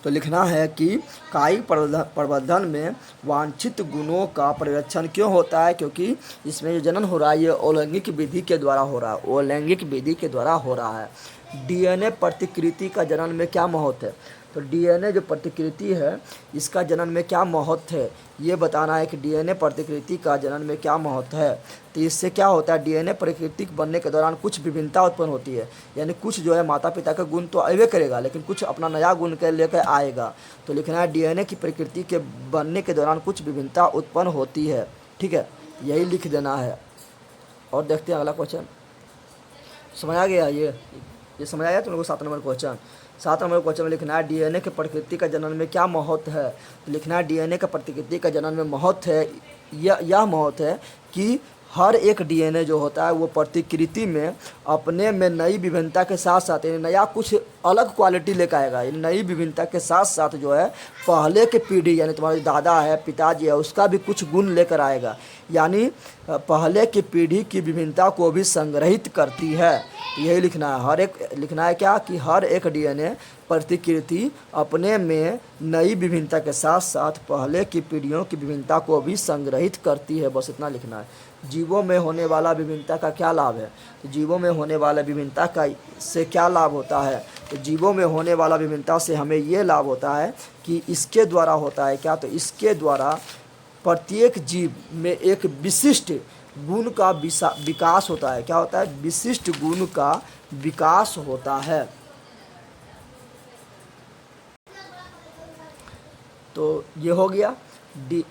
तो लिखना है कि कायिक प्रवर्धन में वांछित गुणों का परिरक्षण क्यों होता है, क्योंकि इसमें जो जनन हो रहा है ये अलैंगिक विधि के द्वारा हो रहा है, अलैंगिक विधि के द्वारा हो रहा है। डीएनए प्रतिकृति का जनन में क्या महत्व है, तो डीएनए जो प्रतिकृति है इसका जनन में क्या महत्व है ये बताना है कि डीएनए प्रतिकृति का जनन में क्या महत्व है। तो इससे क्या होता है, डीएनए प्रतिकृति बनने के दौरान कुछ विभिन्नता उत्पन्न होती है, यानी कुछ जो है माता पिता का गुण तो आएगा करेगा लेकिन कुछ अपना नया गुण के लेकर आएगा। तो लिखना है डीएनए की प्रकृति के बनने के दौरान कुछ विभिन्नता उत्पन्न होती है, ठीक है, यही लिख देना है। और देखते हैं अगला क्वेश्चन, समझ आ गया ये समझ आया तुम लोग को 7 नंबर क्वेश्चन। 7 नंबर क्वेश्चन में लिखना है डीएनए के प्रकृति का जनन में क्या महत्व है। तो लिखना है डीएनए का प्रकृति का जनन में महत्व है, यह महत्व है कि हर एक डीएनए जो होता है वो प्रतिकृति में अपने में नई विभिन्नता के साथ साथ नया कुछ अलग क्वालिटी लेकर आएगा। नई विभिन्नता के साथ साथ जो है पहले के पीढ़ी यानी तुम्हारे दादा है पिताजी है उसका भी कुछ गुण लेकर आएगा, यानी पहले की पीढ़ी की विभिन्नता को भी संग्रहित करती है। यही लिखना है, हर एक लिखना है क्या कि हर एक डीएनए प्रतिकृति अपने में नई विभिन्नता के साथ साथ पहले की पीढ़ियों की विभिन्नता को भी संग्रहित करती है, बस इतना लिखना है। जीवों में होने वाला विभिन्नता का क्या लाभ है, तो जीवों में होने वाला विभिन्नता का से क्या लाभ होता है, तो जीवों में होने वाला विभिन्नता से हमें ये लाभ होता है कि इसके द्वारा होता है क्या, तो इसके द्वारा प्रत्येक जीव में एक विशिष्ट गुण का विकास होता है। क्या होता है, विशिष्ट गुण का विकास होता है। तो ये हो गया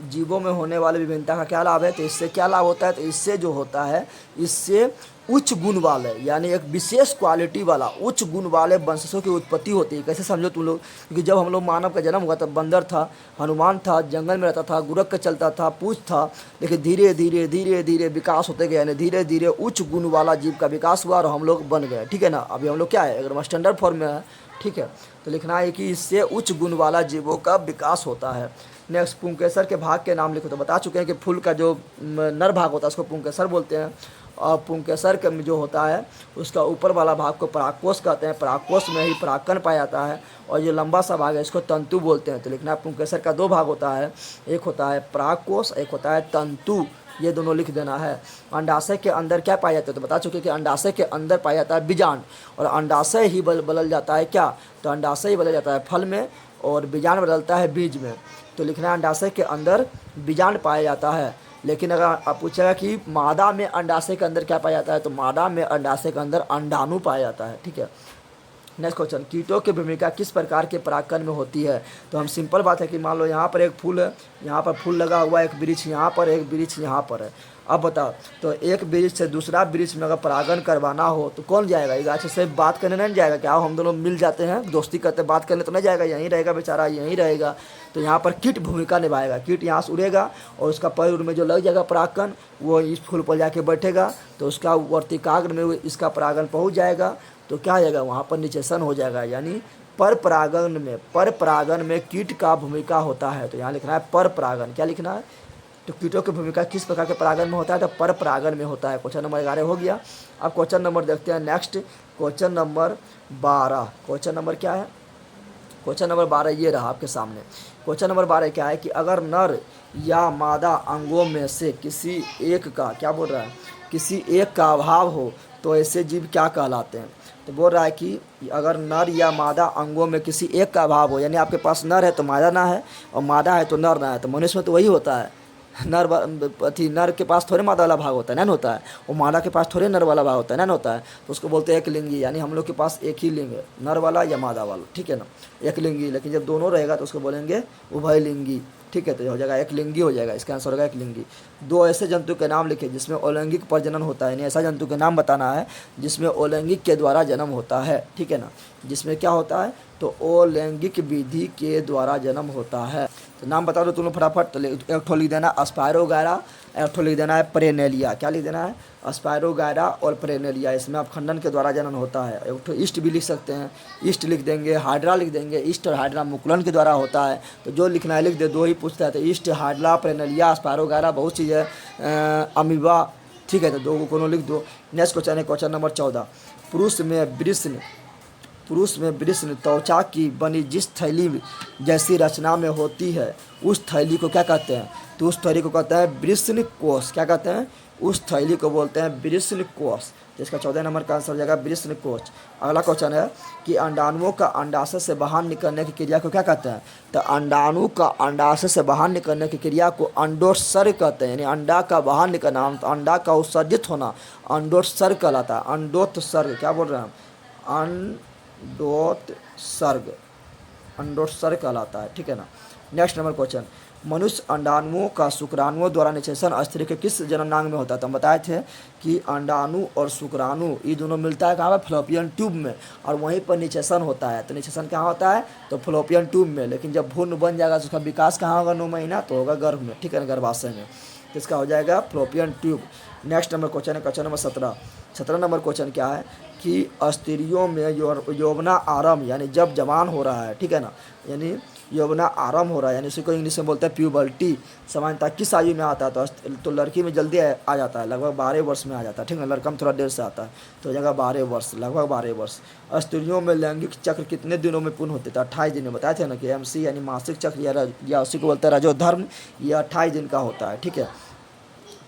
जीवों में होने वाले विभिन्नता का क्या लाभ है, तो इससे क्या लाभ होता है, तो इससे जो होता है इससे उच्च गुण वाले यानी एक विशेष क्वालिटी वाला उच्च गुण वाले वंशजों की उत्पत्ति होती है। कैसे समझो तुम लोग, क्योंकि जब हम लोग मानव का जन्म हुआ तब बंदर था, हनुमान था, जंगल में रहता था, गुरक का चलता था, पूछ था, लेकिन धीरे धीरे धीरे धीरे विकास होते गए, यानी धीरे धीरे उच्च गुण वाला जीव का विकास हुआ और हम लोग बन गए, ठीक है ना। अभी हम लोग क्या है अगर स्टैंडर्ड फॉर्म में है, ठीक है। तो लिखना है कि इससे उच्च गुण वाला जीवों का विकास होता है। नेक्स्ट पुंकेसर के भाग के नाम लिखो, तो बता चुके हैं कि फूल का जो नर भाग होता है उसको पुंकेसर बोलते हैं, और पुंकेसर का जो होता है उसका ऊपर वाला भाग को परागकोश कहते हैं, परागकोश में ही परागकण पाया जाता है, और जो लंबा सा भाग है इसको तंतु बोलते हैं। तो लिखना है पुंकेसर का 2 भाग होता है, एक होता है परागकोश, एक होता है तंतु, ये दोनों लिख देना है। अंडाशय के अंदर क्या पाया जाता है, तो बता चुके कि अंडाशय के अंदर पाया जाता है बीजांड, और अंडाशय ही बदल जाता है क्या, तो अंडाशय ही बदल जाता है फल में और बीजांड बदलता है बीज में। तो लिखना है अंडाशय के अंदर बीजांड पाया जाता है। लेकिन अगर आप पूछेगा कि मादा में अंडाशय के अंदर क्या पाया जाता है, तो मादा में अंडाशय के अंदर अंडाणु पाया जाता है, ठीक है। नेक्स्ट क्वेश्चन, कीटों की भूमिका किस प्रकार के परागकण में होती है। तो हम सिंपल बात है कि मान लो यहाँ पर एक फूल है, यहाँ पर फूल लगा हुआ है, एक वृक्ष यहाँ पर, एक वृक्ष यहाँ पर है। अब बताओ, तो एक वृक्ष से दूसरा वृक्ष में अगर परागण करवाना हो तो कौन जाएगा, ये गाछ से बात करने नहीं जाएगा क्या, हम दोनों मिल जाते हैं दोस्ती करते बात करने तो नहीं जाएगा, यहीं रहेगा बेचारा, यहीं रहेगा। तो यहाँ पर कीट भूमिका निभाएगा, कीट यहाँ से उड़ेगा और उसका पैर में जो लग जाएगा परागकण वो इस फूल पर जाके बैठेगा, तो उसका वर्तिकाग्र में इसका परागण पहुँच जाएगा, तो क्या हो जाएगा वहाँ पर निषेचन हो जाएगा, यानी पर परागण में कीट का भूमिका होता है। तो यहाँ लिखना है पर परागण, क्या लिखना है, तो कीटों की भूमिका किस प्रकार के परागण में होता है, तो पर परागण में होता है। क्वेश्चन नंबर 11 हो गया। अब क्वेश्चन नंबर देखते हैं next, question number 12। Question number क्या है, क्वेश्चन नंबर 12 ये रहा आपके सामने। क्वेश्चन नंबर 12 क्या है कि अगर नर या मादा अंगों में से किसी एक का, क्या बोल रहा है, किसी एक का अभाव हो तो ऐसे जीव क्या कहलाते हैं। तो बोल रहा है कि अगर नर या मादा अंगों में किसी एक का अभाव हो, यानी आपके पास नर है तो मादा ना है और मादा है तो नर ना है, तो मनुष्य में तो वही होता है, नर के पास थोड़े मादा वाला भाग होता है, नहीं होता है, और मादा के पास थोड़े नर वाला भाग होता है, नहीं होता है। तो उसको बोलते हैं एक लिंगी, यानी हम लोग के पास एक ही लिंग है, नर वाला या मादा वाला, ठीक है ना, एक लिंगी। लेकिन जब दोनों रहेगा तो उसको बोलेंगे उभय लिंगी, ठीक है। तो हो जाएगा एक लिंगी हो जाएगा, इसका आंसर होगा एक लिंगी। 2 ऐसे जंतु के नाम लिखे जिसमें अलैंगिक प्रजनन होता है, यानी ऐसा जंतु के नाम बताना है जिसमें अलैंगिक के द्वारा जन्म होता है, ठीक है ना, जिसमें क्या होता है, तो अलैंगिक विधि के द्वारा जन्म होता है। तो नाम बता दो तुम लोग फटाफट। तो एक ठो लिख देना स्पायरोगायरा, एक ठो लिख देना है पेरेनेलिया, क्या लिख देना है, स्पायरोगायरा और पेरेनेलिया, इसमें अपखंडन के द्वारा जन्म होता है। एक ठो ईस्ट भी लिख सकते हैं, ईस्ट लिख देंगे, हाइड्रा लिख देंगे, ईस्ट और हाइड्रा मुकुलन के द्वारा होता है। तो जो लिखना है लिख दे, 2 ही पूछता है, तो ईस्ट, हाइड्रा, पेरेनेलिया, स्पायरोगायरा, बहुत चीज़ है, अमीबा, ठीक है। तो 2 को कोनो लिख दो। नेक्स्ट क्वेश्चन है क्वेश्चन नंबर 14, पुरुष में वृषण पुरुष में वृषण त्वचा की बनी जिस थैली जैसी रचना में होती है उस थैली को क्या कहते हैं? तो उस थैली को कहते हैं वृषण कोष। क्या कहते हैं? उस थैली को बोलते हैं वृषण कोष। तो इसका 14 नंबर का आंसर हो जाएगा वृषण कोष। अगला क्वेश्चन है कि अंडाणुओं का अंडाशय से बाहर निकलने की क्रिया को क्या कहते हैं? तो अंडाणु का अंडाशय से बाहर निकलने की क्रिया को अंडोत्सर्ग कहते हैं। यानी अंडा का बाहर निकलना, अंडा का उत्सर्जित होना अंडोत्सर्ग कहलाता है। अंडोत्सर्ग क्या बोल रहे हैं हम? अंडोत्सर्ग, अंडोत्सर्ग कहलाता है। ठीक है ना। नेक्स्ट नंबर क्वेश्चन, मनुष्य अंडाणुओं का शुक्राणुओं द्वारा निषेचन स्त्री के किस जननांग में होता है? तो हम बताए थे कि अंडाणु और शुक्राणु ये दोनों मिलता है कहाँ पे? फ्लोपियन ट्यूब में, और वहीं पर निषेचन होता है। तो निषेचन कहाँ होता है? तो फ्लोपियन ट्यूब में। लेकिन जब भ्रूण बन जाएगा तो उसका विकास कहाँ होगा? 9 महीना, तो होगा गर्भ में। ठीक है ना, गर्भाशय में। तो इसका हो जाएगा fallopian tube. Next number question है क्वेश्चन नंबर 17। 17 नंबर क्वेश्चन क्या है कि स्त्रियों में यौवना आरंभ यानी जब जवान हो रहा है, ठीक है ना, यानी यौवना आरंभ हो रहा है, यानी उसी को इंग्लिश में बोलते हैं प्यूबर्टी। सामान्यतः किस आयु में आता है? तो लड़की में जल्दी आ जाता है, लगभग 12 वर्ष में आ जाता है। ठीक है, लड़का में थोड़ा देर से आता है, तो हो जाएगा 12 वर्ष, लगभग 12 वर्ष। स्त्रियों में लैंगिक चक्र कितने दिनों में पूर्ण होते थे? 28 दिन में। बताए थे ना कि MC यानी मासिक चक्र या उसी को बोलते हैं रजोधर्म, ये 28 दिन का होता है। ठीक है।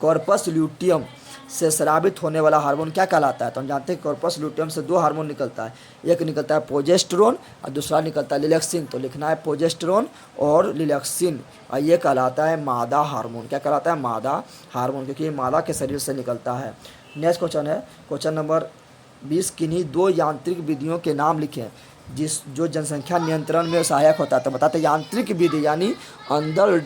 कॉर्पस ल्यूटियम से स्रावित होने वाला हार्मोन क्या कहलाता है? तो हम जानते हैं कॉर्पस ल्यूटियम से 2 हार्मोन निकलता है, एक निकलता है प्रोजेस्टेरोन और दूसरा निकलता है लिलैक्सिन। तो लिखना है प्रोजेस्टेरोन और लिलैक्सिन, और ये कहलाता है मादा हार्मोन। क्या कहलाता है? मादा हार्मोन, क्योंकि ये मादा के शरीर से निकलता है। नेक्स्ट क्वेश्चन है क्वेश्चन नंबर 20, किन्हीं 2 यांत्रिक विधियों के नाम लिखें जो जनसंख्या नियंत्रण में सहायक होता है। तो बताते हैं यांत्रिक विधि यानी अंडल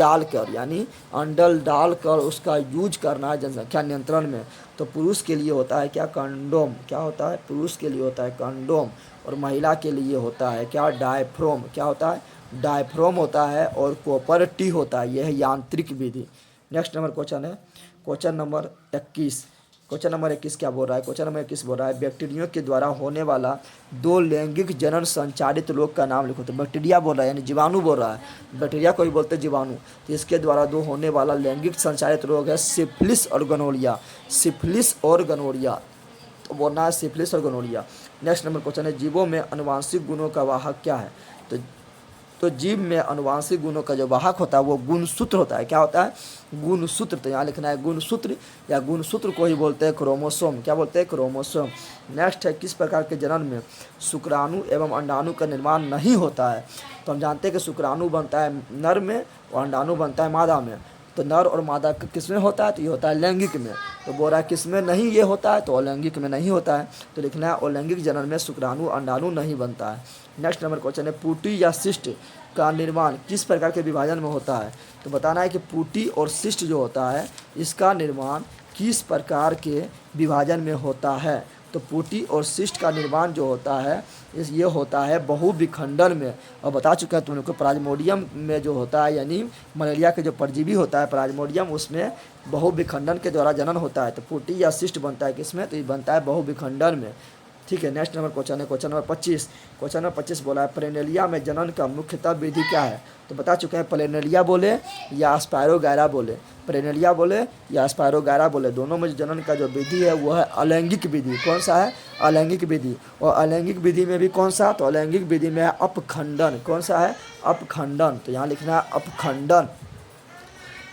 डालकर उसका यूज करना है जनसंख्या नियंत्रण में। तो पुरुष के लिए होता है क्या? कंडोम। क्या होता है? पुरुष के लिए होता है कंडोम, और महिला के लिए होता है क्या? डायफ्रोम। क्या होता है? डायफ्रोम होता है, और कॉपर टी होता है। यह है यांत्रिक विधि। नेक्स्ट नंबर क्वेश्चन है क्वेश्चन नंबर 21। क्वेश्चन नंबर 21 क्या बोल रहा है? क्वेश्चन नंबर 21 बोल रहा है बैक्टीरिया के द्वारा होने वाला 2 लैंगिक जनन संचारित रोग का नाम लिखो। तो बैक्टीरिया बोल रहा है, यानी जीवाणु बोल रहा है। बैक्टीरिया को ही बोलते हैं जीवाणु। तो इसके द्वारा 2 होने वाला लैंगिक संचारित रोग है सिफिलिस और गनोरिया। सिफिलिस और गनोरिया, तो बोलना है सिफिलिस और गनोरिया। नेक्स्ट नंबर क्वेश्चन है जीवों में अनुवांशिक गुणों का वाहक क्या है? तो जीव में अनुवांशिक गुणों का जो वाहक होता है वो गुणसूत्र होता है। क्या होता है? गुणसूत्र। तो यहाँ लिखना है गुणसूत्र, या गुणसूत्र को ही बोलते हैं क्रोमोसोम। क्या बोलते हैं? क्रोमोसोम। नेक्स्ट है किस प्रकार के जनन में शुक्राणु एवं अंडाणु का निर्माण नहीं होता है? तो हम जानते हैं कि शुक्राणु बनता है नर में और अंडाणु बनता है मादा में। तो नर और मादा किस में होता है? तो ये होता है लैंगिक में। तो बोल रहा है किस में नहीं ये होता है? तो अलैंगिक में नहीं होता है। तो लिखना है अलैंगिक जनन में शुक्राणु अंडाणु नहीं बनता है। नेक्स्ट नंबर क्वेश्चन है पुटी या शिष्ट का निर्माण किस प्रकार के विभाजन में होता है? तो बताना है कि पुटी और शिष्ट जो होता है इसका निर्माण किस प्रकार के विभाजन में होता है? तो पुटी और शिष्ट का निर्माण जो होता है ये होता है बहुविखंडन में। और बता चुका है तुम लोग को प्लाज्मोडियम में जो होता है, यानी मलेरिया के जो परजीवी होता है प्लाज्मोडियम, उसमें बहुविखंडन के द्वारा जनन होता है। तो पुटी या शिष्ट बनता है किसमें? तो ये बनता है बहुविखंडन में। ठीक है। नेक्स्ट नंबर क्वेश्चन है क्वेश्चन नंबर 25। क्वेश्चन नंबर 25 बोला है प्लेनेलिया में जनन का मुख्यतः विधि क्या है? तो बता चुके हैं प्लेनेलिया बोले या स्पायरोगायरा बोले। प्लेनेलिया बोले या स्पायरोगायरा बोले, दोनों में जनन का जो विधि है वो है अलैंगिक विधि। कौन सा है? अलैंगिक विधि। और अलैंगिक विधि में भी कौन सा? तो अलैंगिक विधि में है अपखंडन। कौन सा है? अपखंडन। तो यहाँ लिखना है अपखंडन।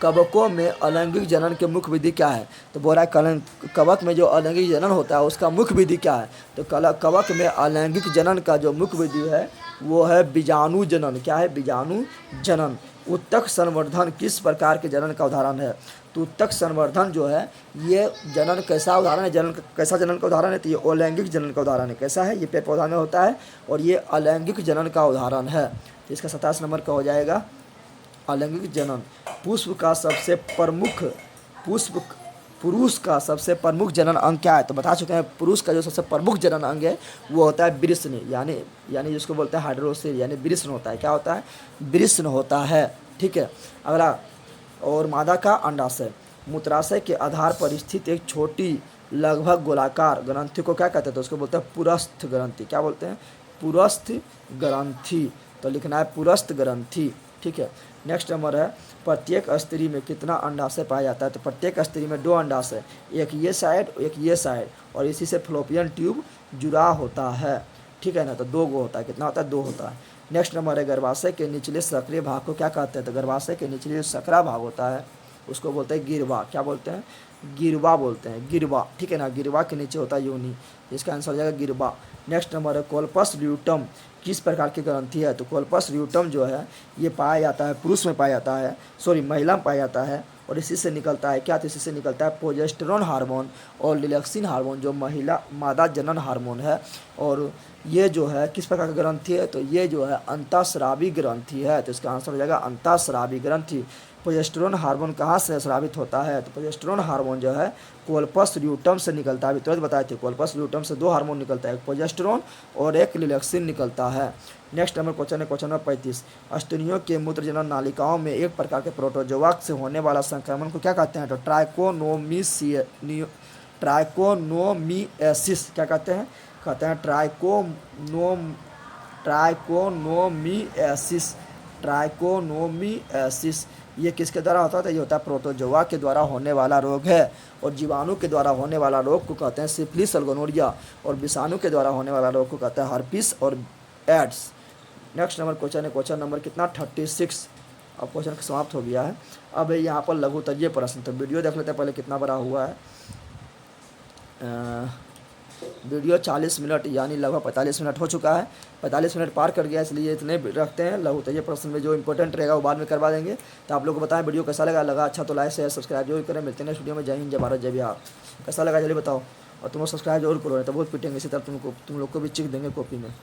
कवकों में अलैंगिक जनन के मुख्य विधि क्या है? तो बोल रहा है कवक में जो अलैंगिक जनन होता है उसका मुख्य विधि क्या है? तो कवक में अलैंगिक जनन का जो मुख्य विधि है वो है बीजाणु जनन। क्या है? बीजाणु जनन। उत्तक संवर्धन किस प्रकार के जनन का उदाहरण है? तो उत्तक संवर्धन जो है ये जनन कैसा उदाहरण है? कैसा जनन का उदाहरण है? तो ये अलैंगिक जनन का उदाहरण है। कैसा है? ये पेड़ पौधा में होता है और ये अलैंगिक जनन का उदाहरण है। तो इसका 27 नंबर का हो जाएगा अलैंगिक जनन। पुरुष का सबसे प्रमुख जनन अंग क्या है? तो बता चुके हैं पुरुष का जो सबसे प्रमुख जनन अंग है वो होता है वृषण, यानी जिसको बोलते हैं हाइड्रोसेल, यानी वृषण होता है। क्या होता है? वृषण होता है। ठीक है। अगला, और मादा का अंडाशय मूत्राशय के आधार पर स्थित एक छोटी लगभग गोलाकार ग्रंथि को क्या कहते हैं? तो उसको बोलते हैं पुरस्थ ग्रंथि। क्या बोलते हैं? पुरस्थ ग्रंथि। तो लिखना है पुरस्थ ग्रंथि। ठीक है। नेक्स्ट नंबर है प्रत्येक स्त्री में कितना अंडाशय पाया जाता है? तो प्रत्येक स्त्री में 2 अंडाशय, एक ये साइड एक ये साइड, और इसी से फ्लोपियन ट्यूब जुड़ा होता है। ठीक है ना। तो 2 गो होता है, कितना होता है, 2 होता है। नेक्स्ट नंबर है गर्भाशय के निचले सक्रिय भाग को क्या कहते हैं, तो गर्भाशय के निचले जो सकरा भाग होता है उसको बोलते हैं गिरवा। क्या बोलते हैं, गिरवा बोलते हैं, गिरवा, ठीक है ना। गिरवा के नीचे होता है योनि, इसका आंसर हो जाएगा गिरवा। नेक्स्ट नंबर है कोल्पस ल्यूटम किस प्रकार की ग्रंथि है, तो कोल्पस ल्यूटम जो है ये पाया जाता है पुरुष में पाया जाता है, सॉरी महिला में पाया जाता है। और इसी से निकलता है क्या, तो इसी से निकलता है प्रोजेस्टेरोन हार्मोन और लिलक्सिन हार्मोन जो महिला मादा जनन हार्मोन है। और ये जो है किस प्रकार की ग्रंथि है, तो ये जो है अंतःस्रावी ग्रंथि है, तो इसका आंसर हो जाएगा अंतःस्रावी ग्रंथि। प्रोजेस्टेरोन हार्मोन कहाँ से स्रावित होता है, तो प्रोजेस्टेरोन हार्मोन जो है कोल्पस ल्यूटम से निकलता है। अभी तुरंत बताए थे कोल्पस ल्यूटम से 2 हार्मोन निकलता है, एक प्रोजेस्टेरोन और एक लिलक्सिन निकलता है। नेक्स्ट नंबर क्वेश्चन है क्वेश्चन नंबर 35। स्तनियों के मूत्रजनन नालिकाओं में एक प्रकार के प्रोटोजोआ से होने वाला संक्रमण को क्या कहते हैं, तो ट्राइकोनोमियासिस क्या कहते हैं, कहते हैं ट्राइकोनोमियासिस। ट्राइकोनोमियासिस ये किसके द्वारा होता है, तो ये होता है प्रोटोजोआ के द्वारा होने वाला रोग है। और जीवाणु के द्वारा होने वाला रोग को कहते हैं सिफिलिस और गोनोरिया, और विषाणु के द्वारा होने वाला रोग को कहते हैं हर्पिस और एड्स। नेक्स्ट नंबर क्वेश्चन है क्वेश्चन नंबर कितना 36। अब क्वेश्चन समाप्त हो गया है। अब है यहाँ पर लघुतरीय प्रश्न, तो वीडियो देख लेते हैं पहले कितना बड़ा हुआ है। वीडियो 40 मिनट यानी लगभग 45 मिनट हो चुका है, 45 मिनट पार कर गया, इसलिए इतने रखते हैं। लघुतरीय प्रश्न में जो इंपॉर्टेंट रहेगा वो बाद में करवा देंगे। तो आप लोग को बताएं वीडियो कैसा लगा अच्छा तो लाइक शेयर सब्सक्राइब जरूर करें। मिलते हैं वीडियो में। जय हिंद, जय भारत, जय बिहार। कैसा लगा जल्दी बताओ, और तुम लोग सब्सक्राइब जरूर करो, तो बहुत पीटेंगे इसी तरह तुम लोग को भी चिक देंगे कॉपी में।